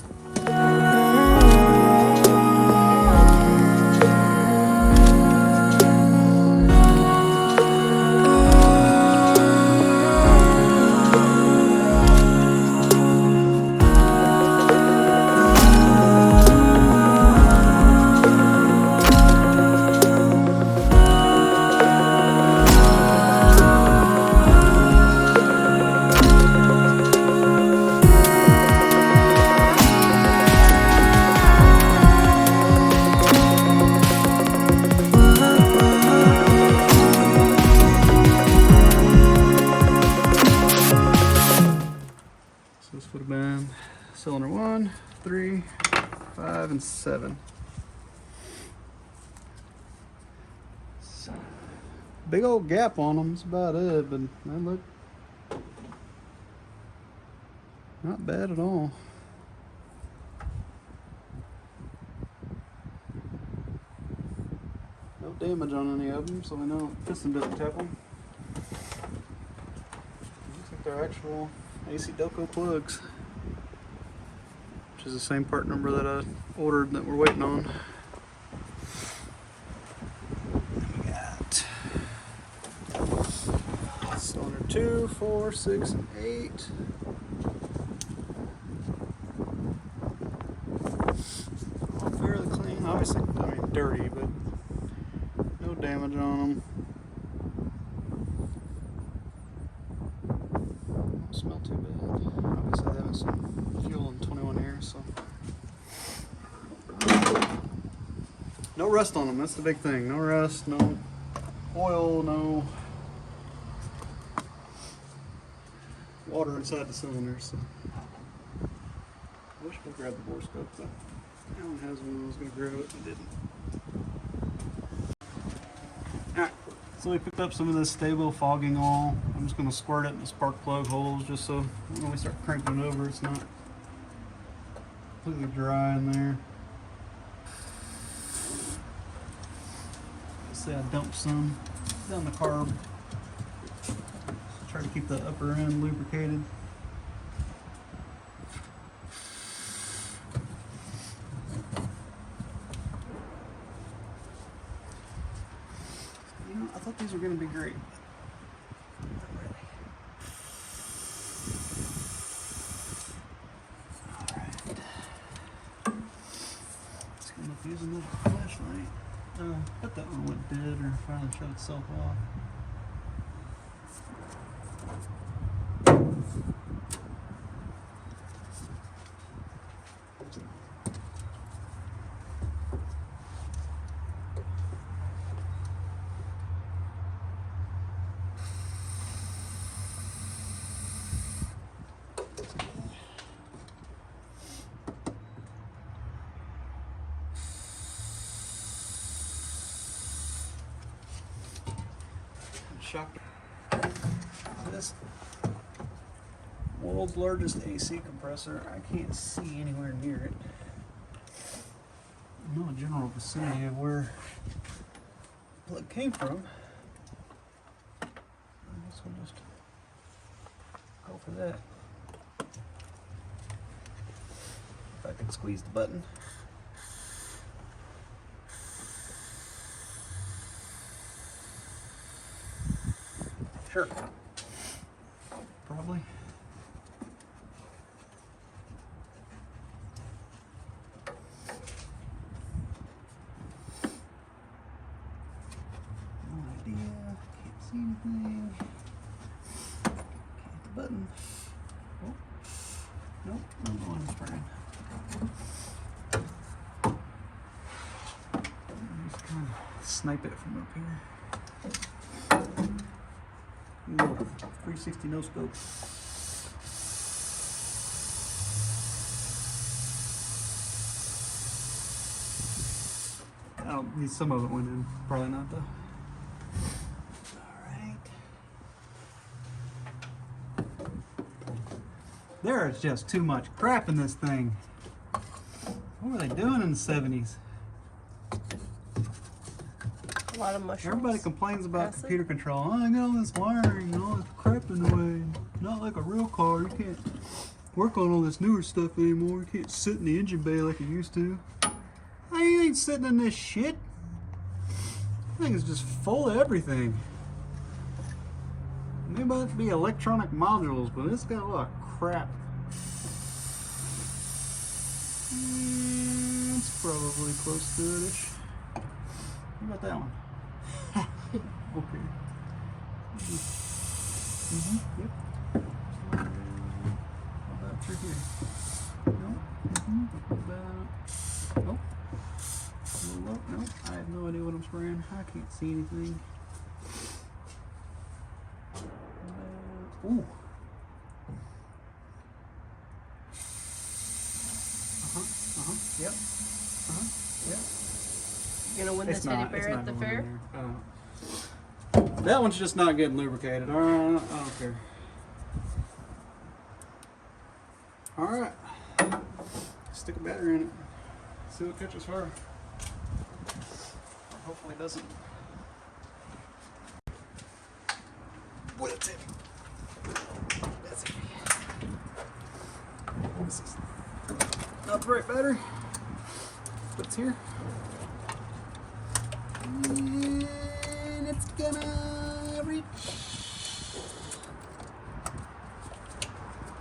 Speaker 1: This would have been cylinder 1, 3, 5, and 7. So, big old gap on them, that's about it, but they look not bad at all. No damage on any of them, so we know piston didn't tap them. Looks like they're actual AC Delco plugs, which is the same part number that I ordered that we're waiting on. We got cylinder 2, 4, 6, and 8. All fairly clean, obviously, I mean dirty, but no damage on them. Smell too bad. Obviously that was some fuel in 21 years, so. No rust on them, that's the big thing. No rust, no oil, no water inside the cylinder, so. I wish I could grab the bore scope, but Alan has one. I was going to grab it and didn't. Alright, so we picked up some of this stable fogging oil. I'm just going to squirt it in the spark plug holes just so when we start cranking it over it's not completely dry in there. Say I dumped some down the carb. Try to keep the upper end lubricated. You know, I thought these were going to be great. Alright. Let's go up using the flashlight. I bet that one went dead or finally shut itself off. Shocked. This world's largest AC compressor, I can't see anywhere near it. I know a general vicinity of where the plug came from. This will just for that. If I can squeeze the button. Sure. Probably. No idea. Can't see anything. Button. Oh. Nope, not the one I'm spraying. Just kind of snipe it from up here. Little 360 no scope. Oh, some of it went in. Probably not though. There is just too much crap in this thing. What were they doing in the 70s?
Speaker 3: A lot of mushrooms.
Speaker 1: Everybody complains about
Speaker 3: Acid.
Speaker 1: computer control. Oh, I got all this wiring and all this crap in the way. Not like a real car. You can't work on all this newer stuff anymore. You can't sit in the engine bay like you used to. I ain't sitting in this shit. This thing is just full of everything. It might be electronic modules, but it's got a lot of crap. It's probably close to it-ish. What about that one? Okay. Yep. How about through here? Nope. What about... Nope. Nope. Nope. I have no idea what I'm spraying. I can't see anything. Ooh. Yep. Yep.
Speaker 3: You gonna win the teddy bear at the fair?
Speaker 1: That one's just not getting lubricated. Alright, I don't care. Alright. Stick a battery in it. See what catches fire. Hopefully it doesn't. What it's in. That's it. This is not the right battery, but it's here. And it's gonna reach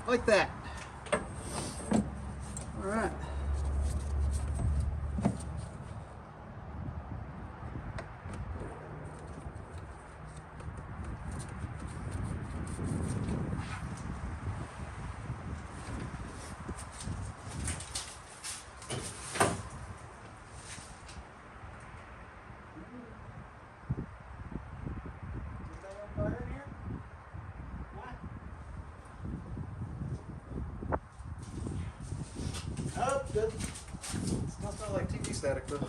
Speaker 1: like that. All right. Oh, good. It's not sound like TV static though.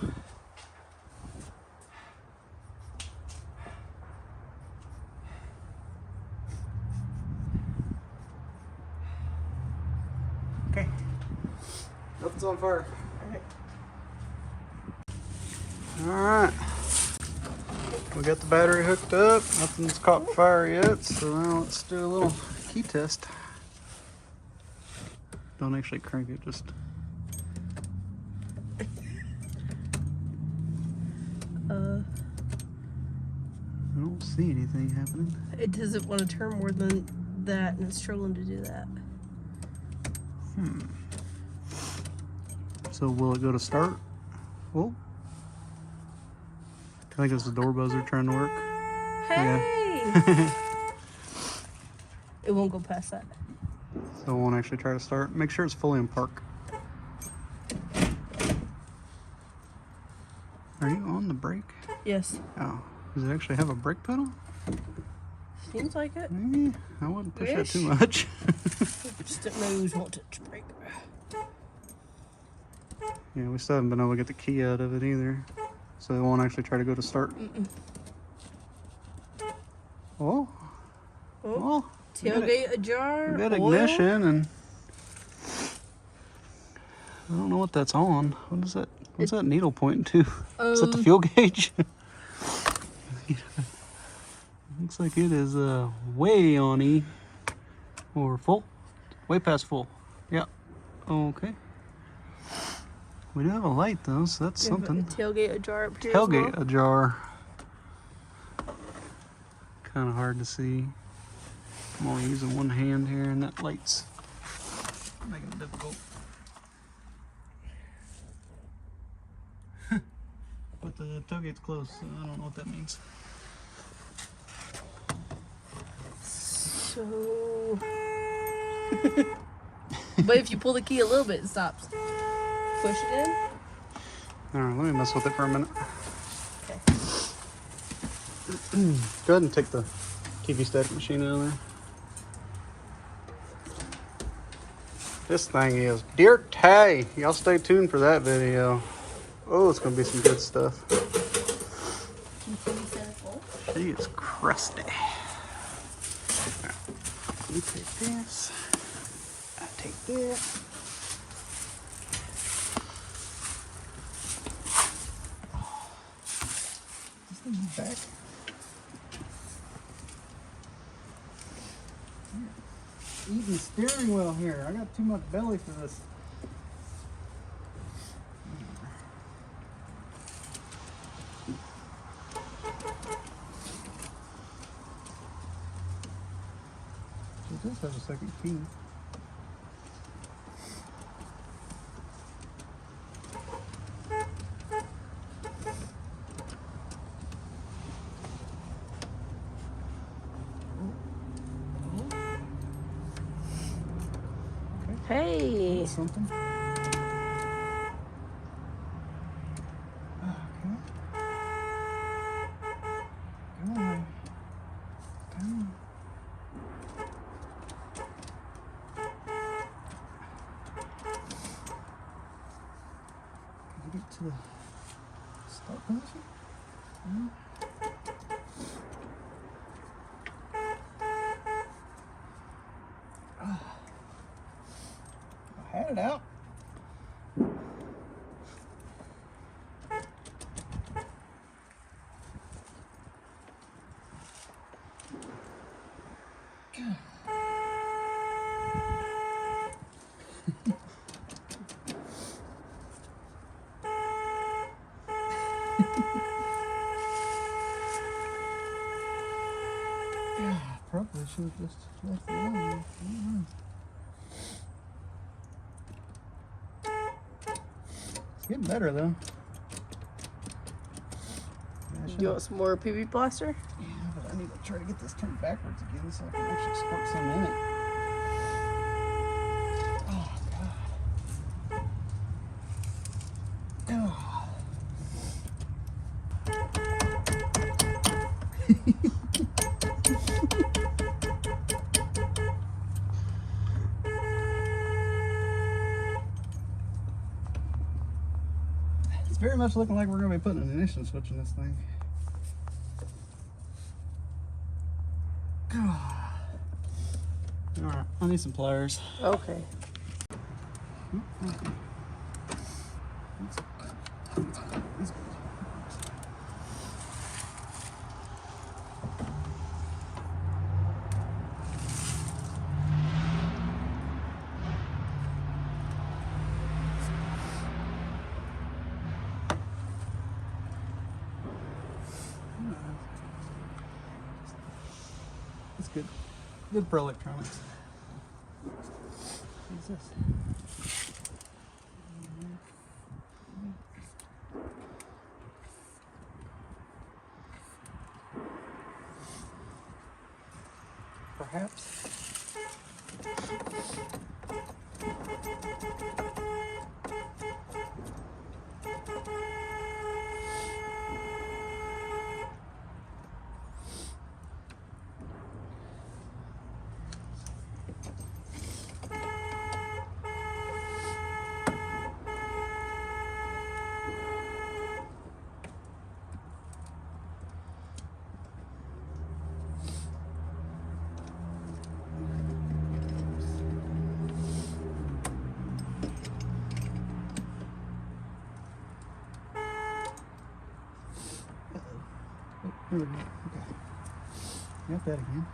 Speaker 1: Okay. Nothing's on fire. Alright. We got the battery hooked up. Nothing's caught fire yet, so now let's do a little key test. Don't actually crank it, just... I don't see anything happening.
Speaker 3: It doesn't want to turn more than that, and it's struggling to do that.
Speaker 1: So will it go to start? Oh. I think it's the door buzzer trying to work.
Speaker 3: Hey!
Speaker 1: Yeah.
Speaker 3: It won't go past that.
Speaker 1: So it won't actually try to start. Make sure it's fully in park. Are you on the brake?
Speaker 3: Yes.
Speaker 1: Oh. Does it actually have a brake pedal?
Speaker 3: Seems like it.
Speaker 1: I wouldn't push it too much.
Speaker 3: Just didn't know you was wanting to brake.
Speaker 1: Yeah, we still haven't been able to get the key out of it either. So it won't actually try to go to start. Oh.
Speaker 3: Oh. Tailgate ajar.
Speaker 1: We got
Speaker 3: oil.
Speaker 1: ignition and I don't know what that's on. What is that? What's that needle pointing to? Is that the fuel gauge? Looks like it is way on E. Or full? Way past full. Yep. Okay. We do have a light though, so that's something.
Speaker 3: Tailgate ajar up here as well.
Speaker 1: Tailgate ajar. Kind of hard to see. I'm only using one hand here, and that light's making it difficult. But the tailgate's closed, so I don't know what that means.
Speaker 3: So, but if you pull the key a little bit, it stops. Push it in.
Speaker 1: All right, let me mess with it for a minute.
Speaker 3: Okay.
Speaker 1: Go ahead and take the TV static machine out of there. This thing is dirty. Y'all stay tuned for that video. Oh, it's gonna be some good stuff. She is crusty. Right. You take this. I take this. This thing back. Eating steering wheel here. I got too much belly for this. It does have a second key.
Speaker 3: Hey.
Speaker 1: That's something. Okay. Come on. Come on. Can I get to the start position? No. I had it out. Probably should have just left it on. It's getting better though. Yeah,
Speaker 3: Do you want some more PB plaster?
Speaker 1: yeah, but I need to try to get this turned backwards again so I can actually squirt some in it. Oh God. Oh. It's very much looking like we're going to be putting an ignition switch in this thing. Alright, I need some pliers.
Speaker 3: Okay.
Speaker 1: It's good. Good for electronics. What's this? Perhaps. Here we go. Okay. Got that again.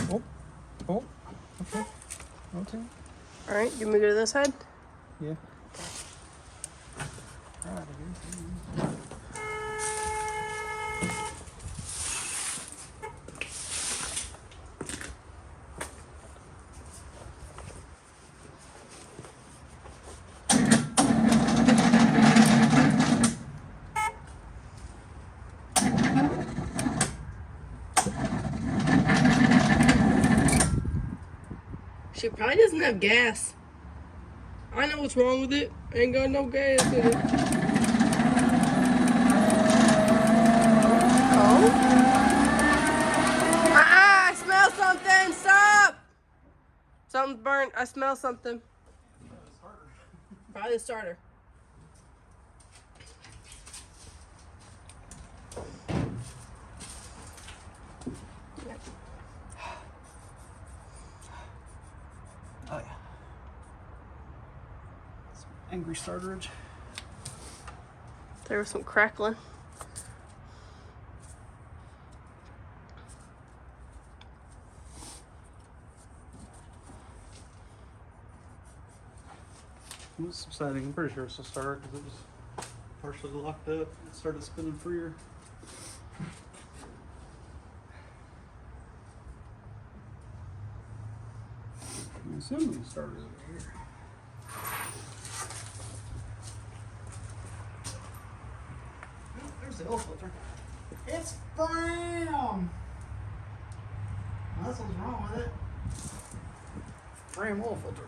Speaker 1: Oh, oh, okay, okay.
Speaker 3: All right, you want me to go to this side?
Speaker 1: Yeah.
Speaker 3: She probably doesn't have gas. I know what's wrong with it. Ain't got no gas in it. Oh? I smell something. Stop! Something's burnt. I smell something. Probably the starter.
Speaker 1: Oh yeah. Some angry starterage.
Speaker 3: There was some crackling.
Speaker 1: It was subsiding. I'm pretty sure it's a starter because it was partially locked up. It started spinning freer. I'm assuming the starter's over here. Oh, there's the oil filter. It's brown! That's what's wrong with it. Brown oil filter.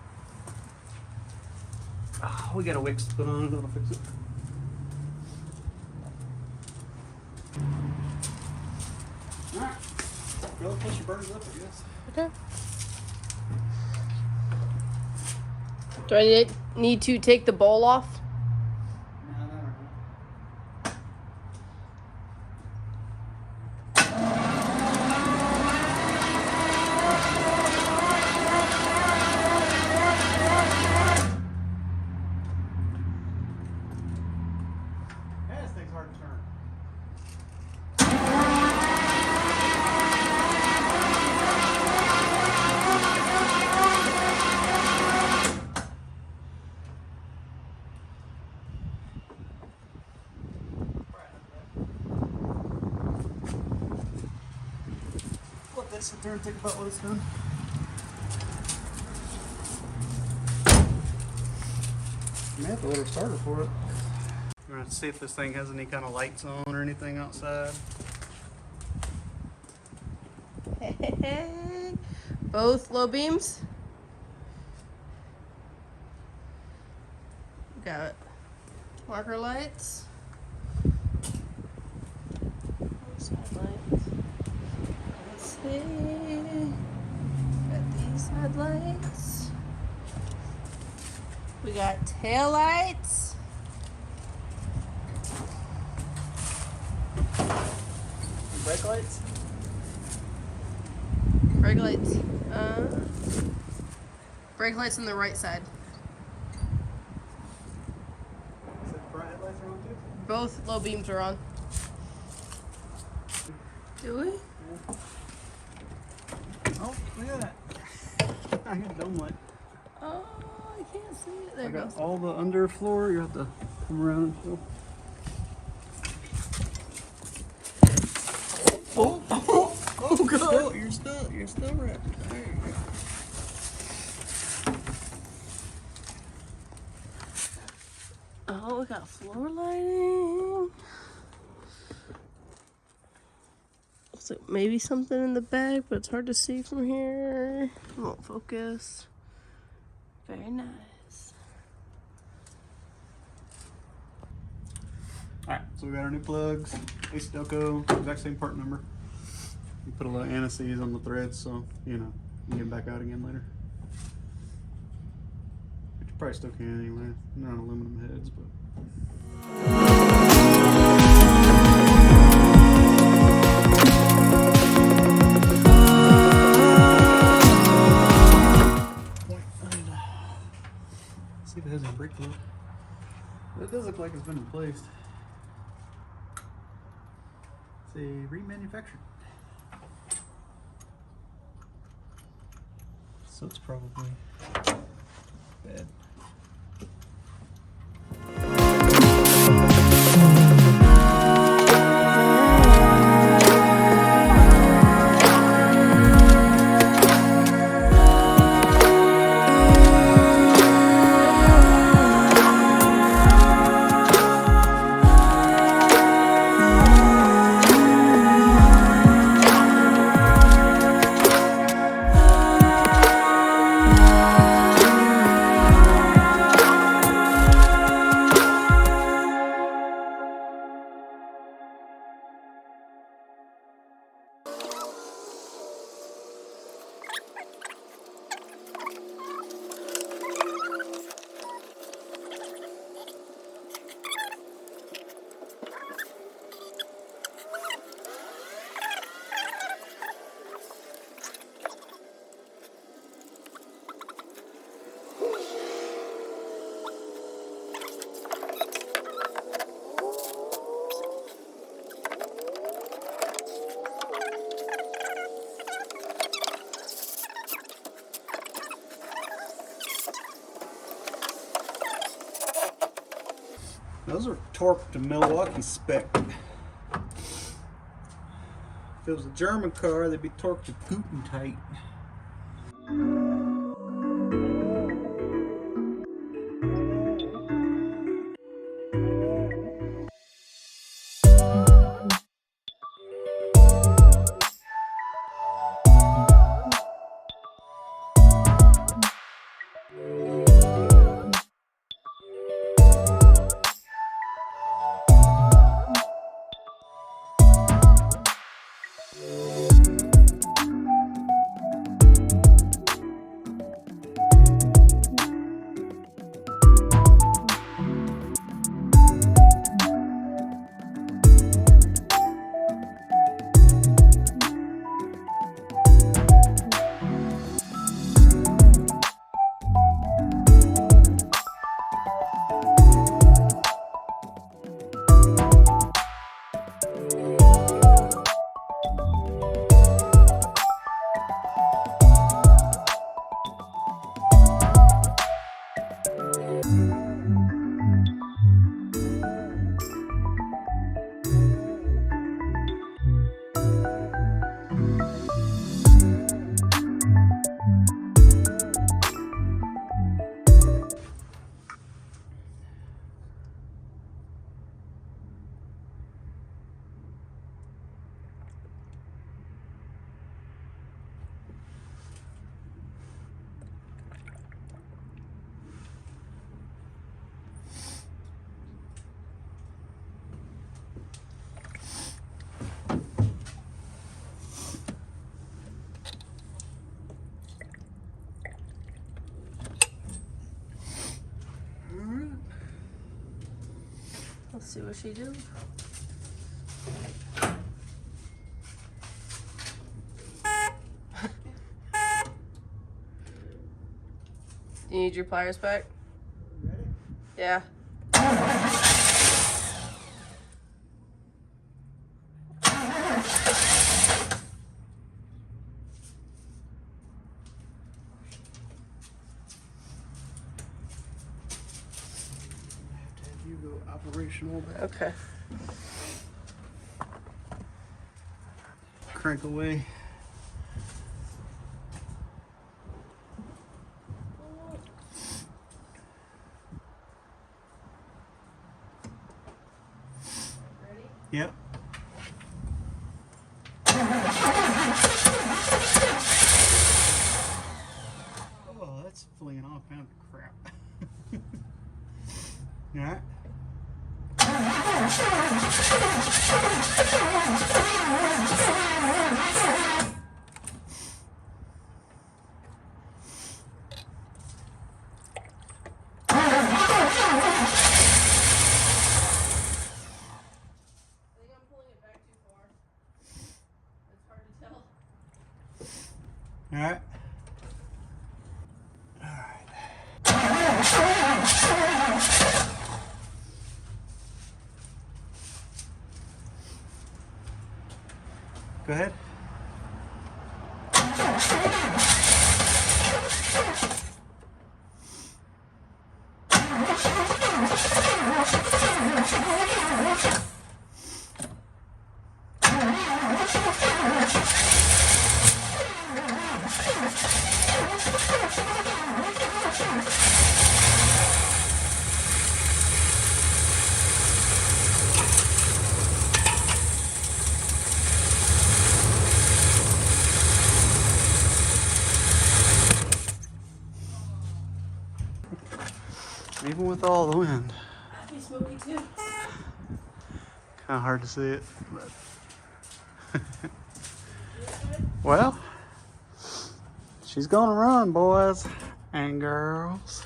Speaker 1: Oh, we got a Wix to put on it, that'll fix it. Alright. Go push your birds up, I guess.
Speaker 3: Okay. Do I need to take the bowl off?
Speaker 1: No, no, no. Yeah, this thing's hard to turn. Let that sit there and think about what it's done. I may have to order a starter for it. We're going to see if this thing has any kind of lights on or anything outside.
Speaker 3: Both low beams. Got marker lights. Side lights. Let's see. Got these side lights. We got tail lights.
Speaker 1: Brake lights?
Speaker 3: Brake lights. Brake lights on the right side.
Speaker 1: Is that front headlights are on too?
Speaker 3: Both low beams are on. Do we?
Speaker 1: Oh, look at that. I got dome light.
Speaker 3: Oh, I can't see it. There
Speaker 1: I
Speaker 3: it
Speaker 1: got
Speaker 3: goes.
Speaker 1: all the underfloor. You have to come around and show. Oh, God. You're still wrapped. There you go.
Speaker 3: Oh, we got floor lighting. Looks like maybe something in the back, but it's hard to see from here. It won't focus. Very nice.
Speaker 1: Alright, so we got our new plugs. Ace Delco, exact same part number. You put a little anti-seize on the threads so, you know, you can get them back out again later. But you probably still can anyway. They're on aluminum heads, but. See if it has any brake fluid. It does look like it's been replaced. It's a remanufactured. So it's probably bad. Those are torqued to Milwaukee spec. If it was a German car, they'd be torqued to Guten-tight.
Speaker 3: Let's see what she do. You need your pliers back?
Speaker 1: Ready?
Speaker 3: Yeah.
Speaker 1: You go operational back.
Speaker 3: Okay.
Speaker 1: Crank away.
Speaker 3: Ready?
Speaker 1: Yep. Oh, that's flinging all kinds of crap. All right. All right. All right. Go ahead. Even with all the wind.
Speaker 3: That'd be smoky too.
Speaker 1: Kind of hard to see it, but well, she's gonna run, boys and girls.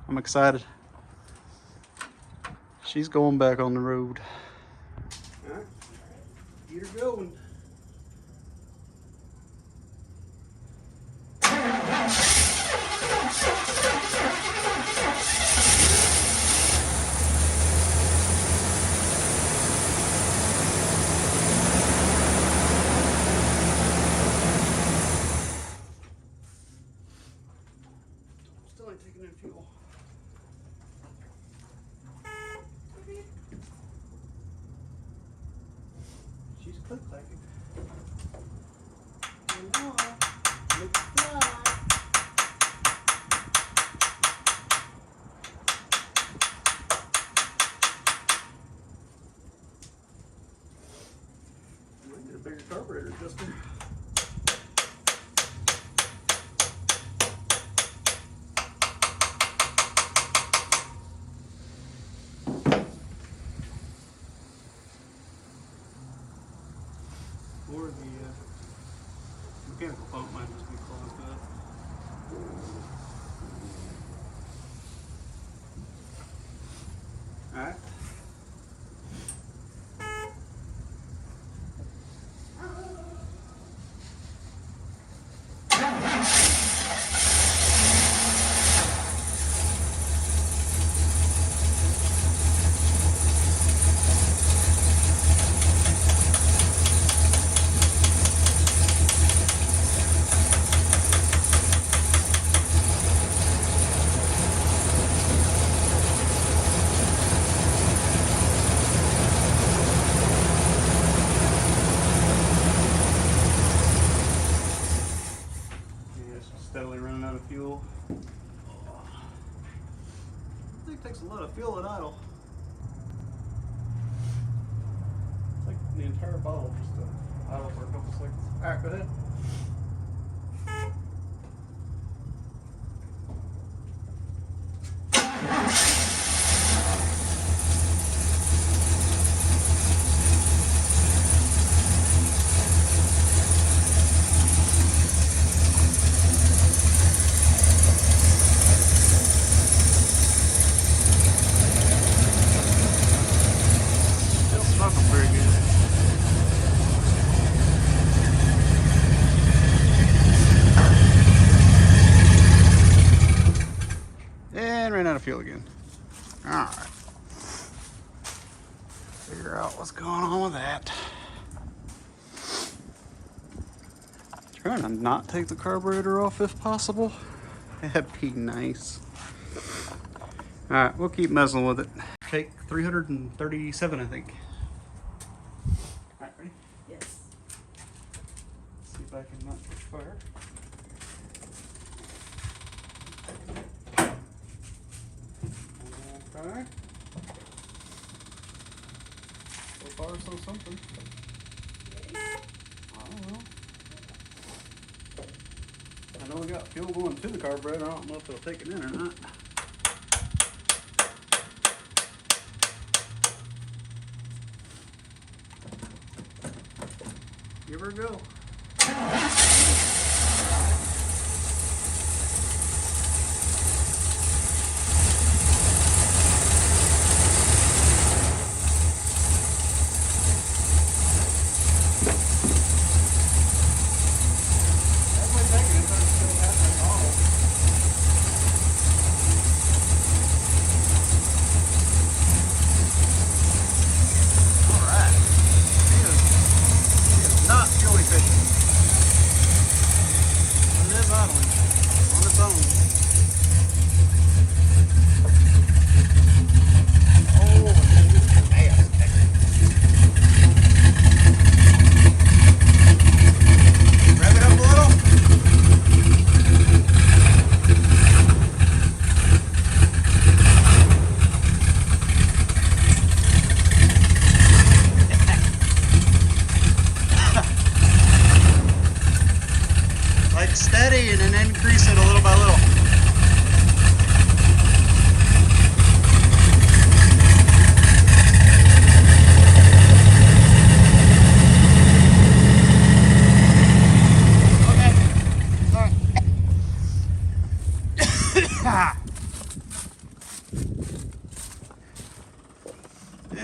Speaker 1: I'm excited. She's going back on the road. All right, get her going. Still ain't taking in fuel. She's click-clacking. Looks fly. Might need a bigger carburetor adjuster. Or the mechanical pump might just be closed up. Alright. Steadily running out of fuel. I think it takes a lot of fuel at idle. It's like the entire bottle just to idle for a couple seconds. Alright, go ahead. Still smoking pretty good. And ran out of fuel again. Alright. Figure out what's going on with that. Trying to not take the carburetor off if possible. That'd be nice. Alright, we'll keep messing with it. Take 337, I think. Alright, ready?
Speaker 3: Yes.
Speaker 1: See if I can not catch fire. Okay. So far, so something. I don't know. I know we got fuel going to the carburetor. I don't know if it'll take it in or not. Give her a go.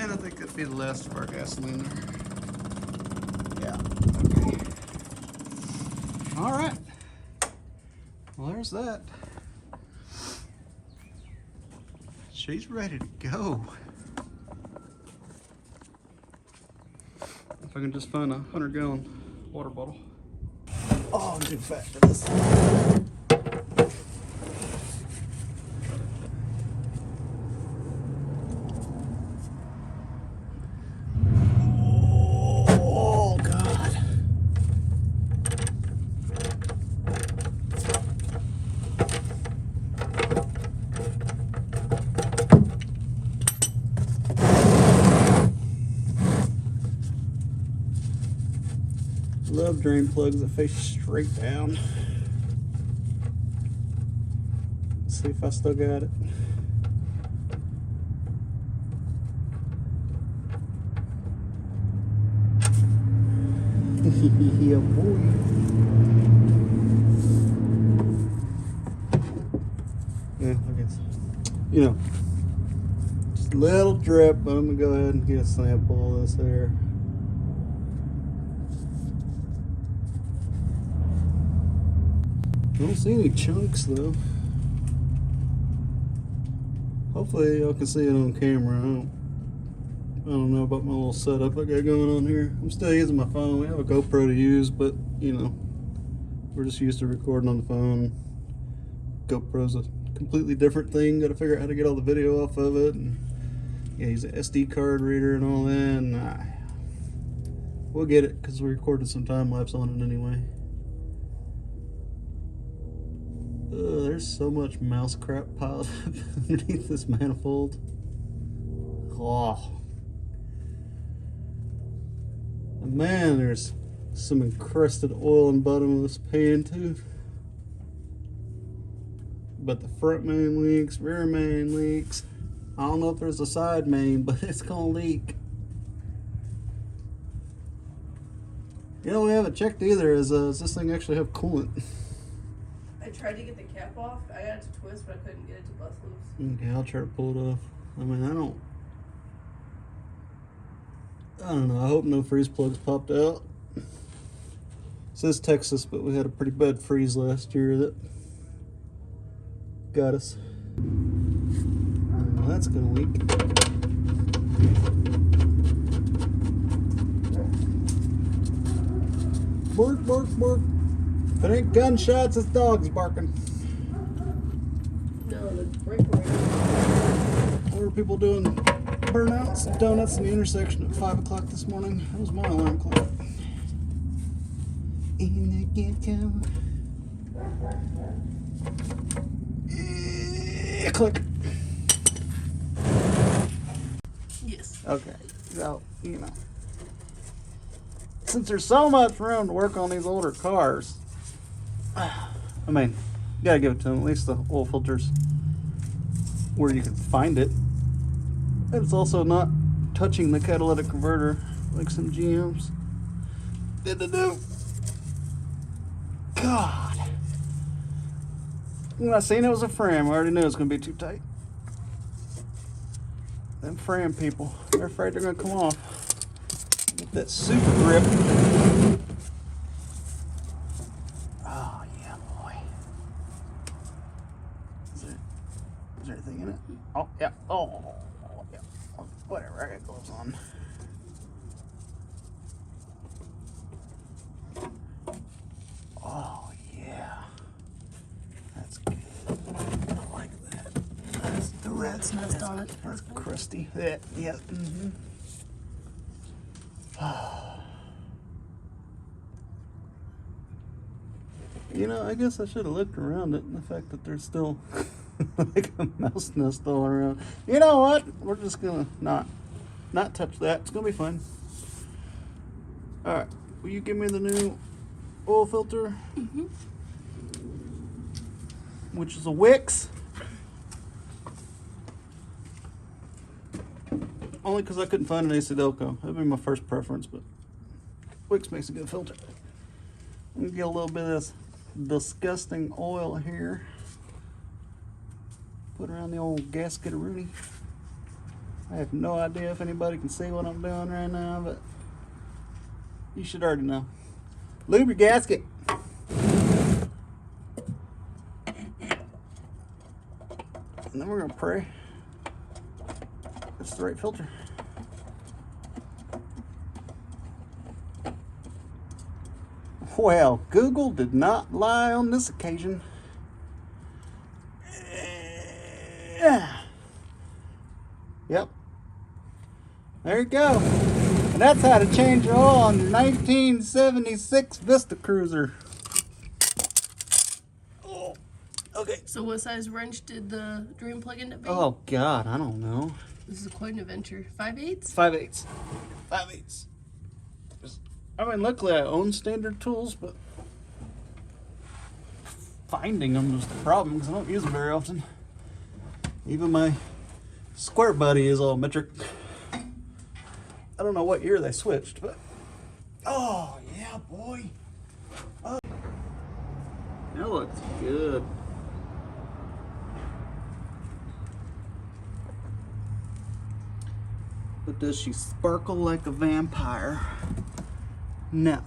Speaker 1: And I think that'd be the last of our gasoline there. Yeah. Okay. All right. Well, there's that. She's ready to go. If I can just find a 100-gallon water bottle. Oh, I'm too fat for this. Oh, God. Love drain plugs that face straight down. Let's see if I still got it. Yeah, boy. Yeah, I guess. You know, just a little drip, but I'm gonna go ahead and get a sample of this there. I don't see any chunks though. Hopefully y'all can see it on camera. I don't know about my little setup I got going on here. I'm still using my phone. We have a GoPro to use, but you know, we're just used to recording on the phone. GoPro's a completely different thing. Got to figure out how to get all the video off of it. And yeah, use an SD card reader and all that. And we'll get it because we recorded some time lapse on it anyway. There's so much mouse crap piled up underneath this manifold. Oh. And man, there's some encrusted oil in the bottom of this pan too. But the front main leaks, rear main leaks. I don't know if there's a side main, but it's gonna leak. You know, we haven't checked either. Does this thing actually have coolant?
Speaker 3: I tried to get the cap off. I got it to twist, but I couldn't get it to bust loose.
Speaker 1: Okay, I'll try to pull it off. I mean, I don't know. I hope no freeze plugs popped out. It says Texas, but we had a pretty bad freeze last year that got us. Well, that's gonna leak. Bark, bark, bark. If it ain't gunshots, it's dogs barking.
Speaker 3: No, the brake light.
Speaker 1: What were people doing? Burnouts and donuts in the intersection at 5 o'clock this morning. That was my alarm clock. Click.
Speaker 3: Yes.
Speaker 1: Okay, so, you know, since there's so much room to work on these older cars, I mean, you gotta give it to them. At least the oil filters where you can find it. And it's also not touching the catalytic converter like some GMs did to do. God. When I seen it was a frame, I already knew it was gonna be too tight. Them frame people, they're afraid they're gonna come off. Get that super grip. Oh yeah, boy. Is there anything in it? Oh yeah. Oh yeah. Whatever. I got gloves on. Oh yeah. That's good. I like that. That's the rat's nest on it. That's crusty. Yeah. Yeah. Mm-hmm. You know, I guess I should have looked around it and the fact that there's still like a mouse nest all around. You know what? We're just gonna not touch that. It's gonna be fine. Alright, will you give me the new oil filter?
Speaker 3: Mm-hmm.
Speaker 1: Which is a Wix. Only because I couldn't find an Acidelco. That'd be my first preference, but Wix makes a good filter. Let me get a little bit of this disgusting oil here. Put around the old gasket of Rooney. I have no idea if anybody can see what I'm doing right now, but you should already know. Lube your gasket. And then we're gonna pray it's the right filter. Well, Google did not lie on this occasion. Yep. There you go. And that's how to change your oil on your 1976 Vista Cruiser. Oh, okay.
Speaker 3: So what size wrench did the Dream plug end up being?
Speaker 1: Oh God, I don't know.
Speaker 3: This is quite an adventure. 5/8?
Speaker 1: 5/8. 5/8. I mean, luckily I own standard tools, but finding them is the problem because I don't use them very often. Even my square buddy is all metric. I don't know what year they switched, but oh yeah, boy. Oh. That looks good. But does she sparkle like a vampire? No.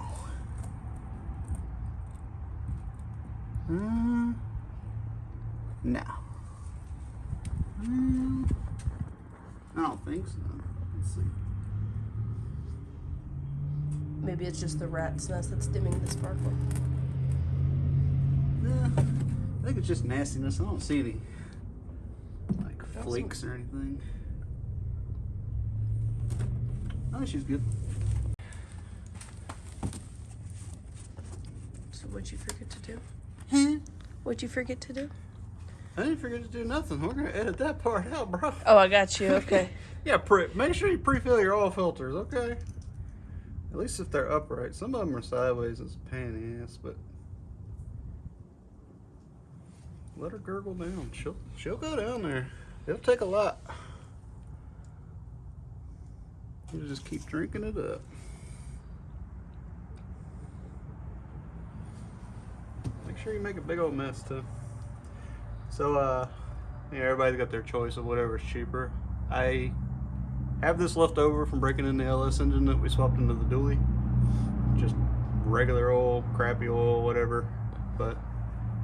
Speaker 1: No. I don't think so. Let's see.
Speaker 3: Maybe it's just the rat's nest that's dimming the sparkle.
Speaker 1: Nah, I think it's just nastiness. I don't see any like flakes or anything. I think she's good.
Speaker 3: So what'd you forget to do?
Speaker 1: Huh?
Speaker 3: What'd you forget to do?
Speaker 1: I didn't forget to do nothing. We're gonna edit that part out, bro.
Speaker 3: Oh, I got you. Okay.
Speaker 1: Yeah, make sure you pre-fill your oil filters, okay? At least if they're upright. Some of them are sideways. It's a pain in the ass, but let her gurgle down. She'll go down there. It'll take a lot. You just keep drinking it up. Make sure you make a big old mess too. So, yeah, everybody's got their choice of whatever's cheaper. I have this left over from breaking in the LS engine that we swapped into the dually. Just regular old, crappy oil, whatever. But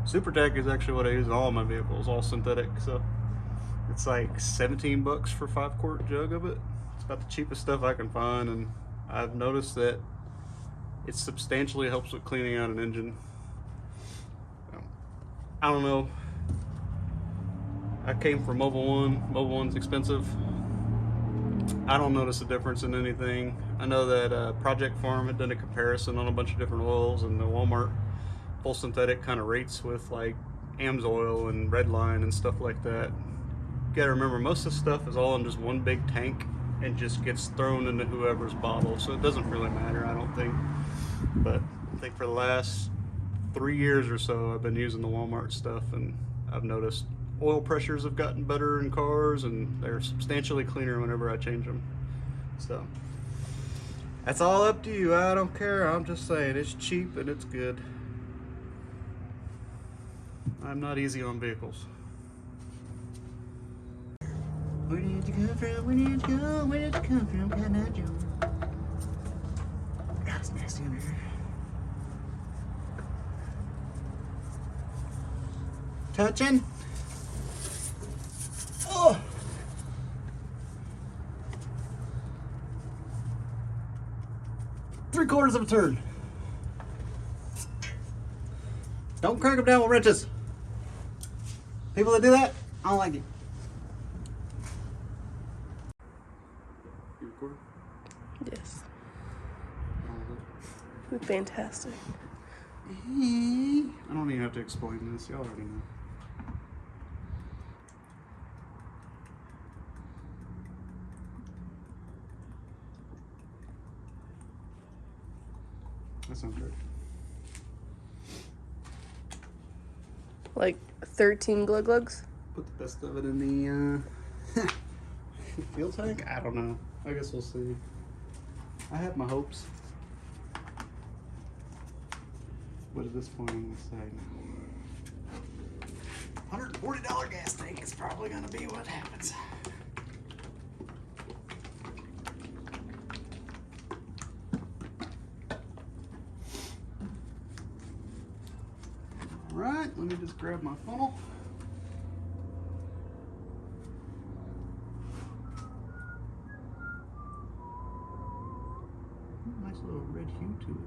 Speaker 1: SuperTech is actually what I use in all of my vehicles, all synthetic. So it's like 17 bucks for 5-quart jug of it. It's about the cheapest stuff I can find, and I've noticed that it substantially helps with cleaning out an engine. I don't know. I came from Mobile One. Mobile One's expensive. I don't notice a difference in anything. I know that Project Farm had done a comparison on a bunch of different oils, and the Walmart full synthetic kind of rates with like AMSOIL and Redline and stuff like that. You gotta remember, most of the stuff is all in just one big tank and just gets thrown into whoever's bottle, so it doesn't really matter, I don't think. But I think for the last 3 years or so, I've been using the Walmart stuff, and I've noticed oil pressures have gotten better in cars, and they're substantially cleaner whenever I change them. So that's all up to you. I don't care. I'm just saying it's cheap and it's good. I'm not easy on vehicles. Where did you come from? Where did you go? Where did you come from? Kinda Joe. That's nasty under here. Touching. Oh. Three-quarters of a turn. Don't crank them down with wrenches. People that do that, I don't like it. You recording?
Speaker 3: Yes. Fantastic.
Speaker 1: I don't even have to explain this. Y'all already know. That sounds great.
Speaker 3: Like 13 glug glugs?
Speaker 1: Put the best of it in the fuel tank? I don't know. I guess we'll see. I have my hopes. But at this point, I'm gonna say $140 gas tank is probably gonna be what happens. right, let me just grab my funnel. Nice little red hue to it.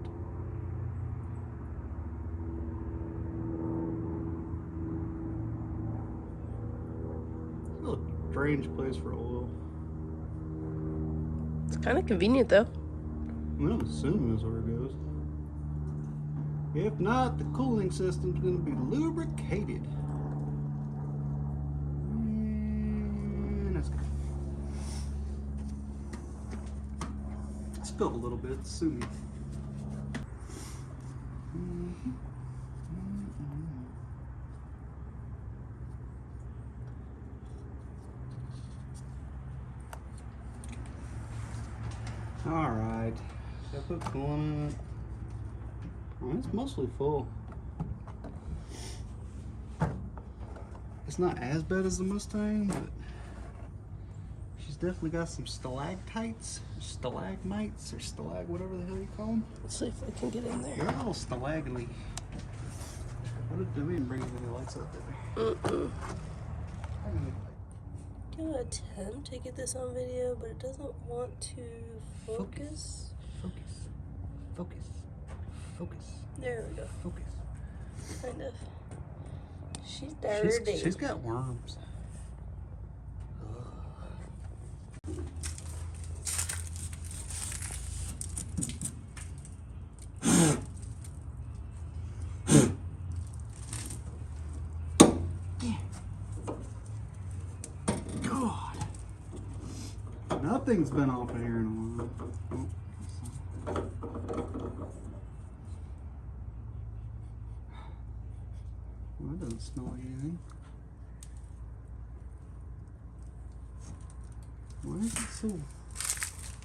Speaker 1: It's a little strange place for oil.
Speaker 3: It's kind of convenient though.
Speaker 1: I'm assuming that's where it goes. If not, the cooling system's going to be lubricated. And that's good. Spilled a little bit, sue me. Alright, so I put coolant in it. Oh, it's mostly full. It's not as bad as the Mustang, but she's definitely got some stalactites, stalagmites, or whatever the hell you call them.
Speaker 3: Let's see if I can get in
Speaker 1: They're
Speaker 3: there.
Speaker 1: all stalaggly. What did we even bring any lights out there?
Speaker 3: I'm gonna attempt to get this on video, but it doesn't want to focus.
Speaker 1: Focus.
Speaker 3: There we go.
Speaker 1: Focus.
Speaker 3: Kind of. She's dirty.
Speaker 1: She's got worms. God. Nothing's been off of here in a while. Oh. Well, that doesn't smell like anything.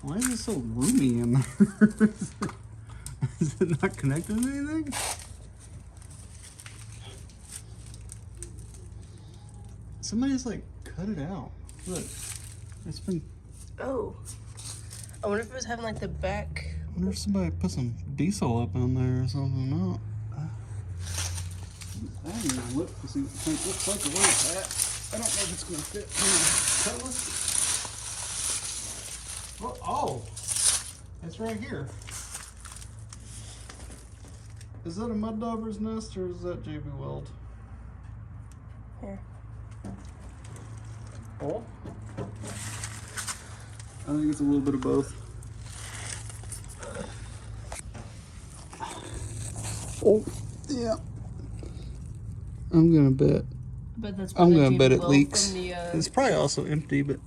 Speaker 1: Why is it so roomy in there? Is it not connected to anything? Somebody's like cut it out. Look, it's been.
Speaker 3: Oh. I wonder if it was having like the back.
Speaker 1: I wonder if somebody put some diesel up in there or something. No. I haven't even looked to see what the tank looks like or where it's at. I don't know if it's going to fit. Tell us. Oh, it's right here. Is that a mud dauber's nest or is that JB Weld?
Speaker 3: Here.
Speaker 1: Oh. I think it's a little bit of both. Oh, yeah. I'm gonna bet.
Speaker 3: But that's
Speaker 1: I'm gonna bet it leaks. It's probably also empty, but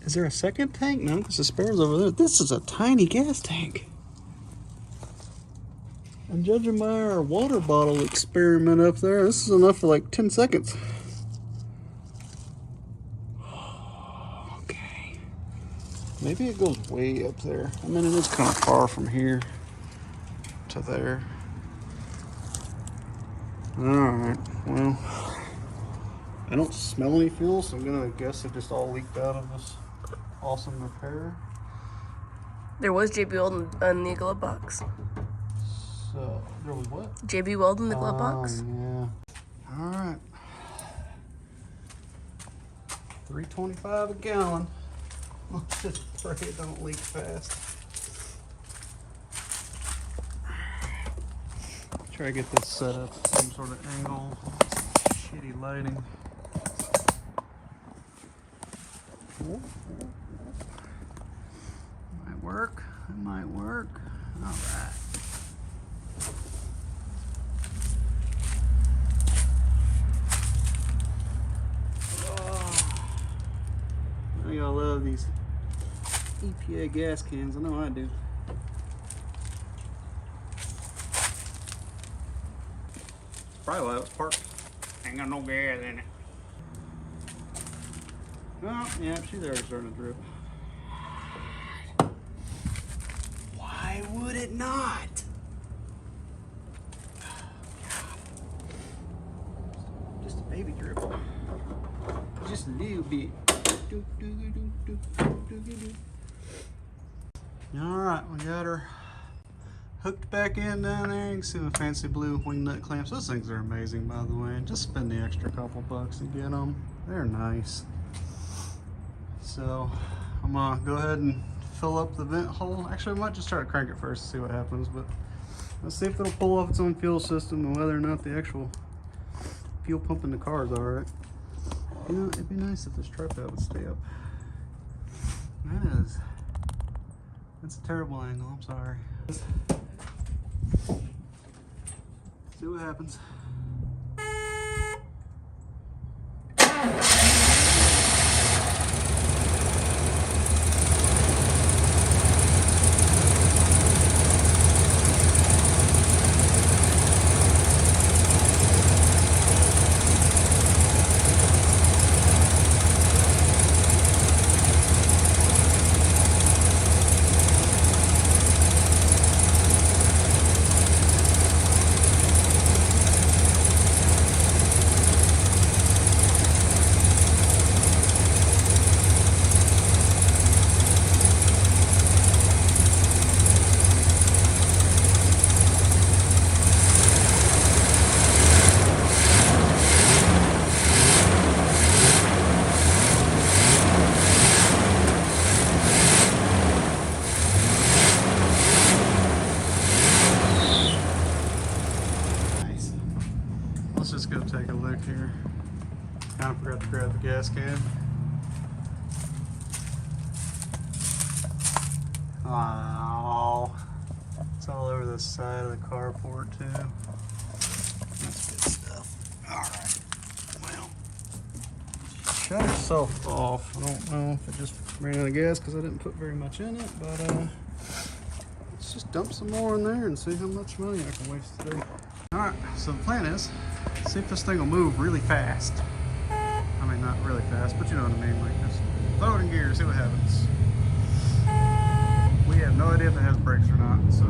Speaker 1: is there a second tank? No, because the spare's over there. This is a tiny gas tank. And judging by our water bottle experiment up there, this is enough for like 10 seconds. Okay. Maybe it goes way up there. I mean, it is kind of far from here to there. Alright, well, I don't smell any fuel, so I'm gonna guess it just all leaked out of this awesome repair.
Speaker 3: There was JB Weld in the glove box.
Speaker 1: So, there was what?
Speaker 3: JB Weld in the glove box.
Speaker 1: Yeah. Alright. $3.25 a gallon. Let's just pray it don't leak fast. Try to get this set up at some sort of angle. Shitty lighting. Might work. It might work. All right. Oh, I know y'all love these EPA gas cans. I know I do. Probably why it was parked. Ain't got no gas in it. Oh, yeah, she's already starting to drip. Why would it not? Just a baby drip. Just a little bit. Alright, we got her hooked back in down there. You can see the fancy blue wing nut clamps. Those things are amazing, by the way. Just spend the extra couple bucks to get them. They're nice. So I'm gonna go ahead and fill up the vent hole. Actually, I might just try to crank it first to see what happens, but let's see if it'll pull off its own fuel system and whether or not the actual fuel pump in the car is all right. You know, it'd be nice if this tripod would stay up. That's a terrible angle, I'm sorry. See what happens. Let's just go take a look here. Kind of forgot to grab the gas can. Oh, it's all over the side of the carport too. That's good stuff. All right. Well, shut itself off. I don't know if it just ran out of gas because I didn't put very much in it, but let's just dump some more in there and see how much money I can waste today. All right. So the plan is, see if this thing will move really fast. I mean, not really fast, but you know what I mean. Like just throw it in gear, see what happens. We have no idea if it has brakes or not, so.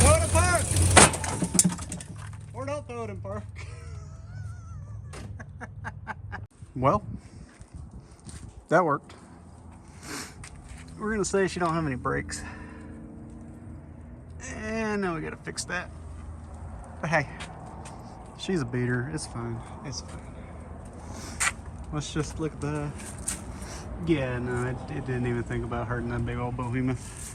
Speaker 1: Throw it in park! Or don't throw it in park. Well, that worked. We're gonna say she don't have any brakes. And now we gotta fix that. But hey, she's a beater. It's fine. It's fine. Let's just look at the... Yeah, no, it didn't even think about hurting that big old behemoth.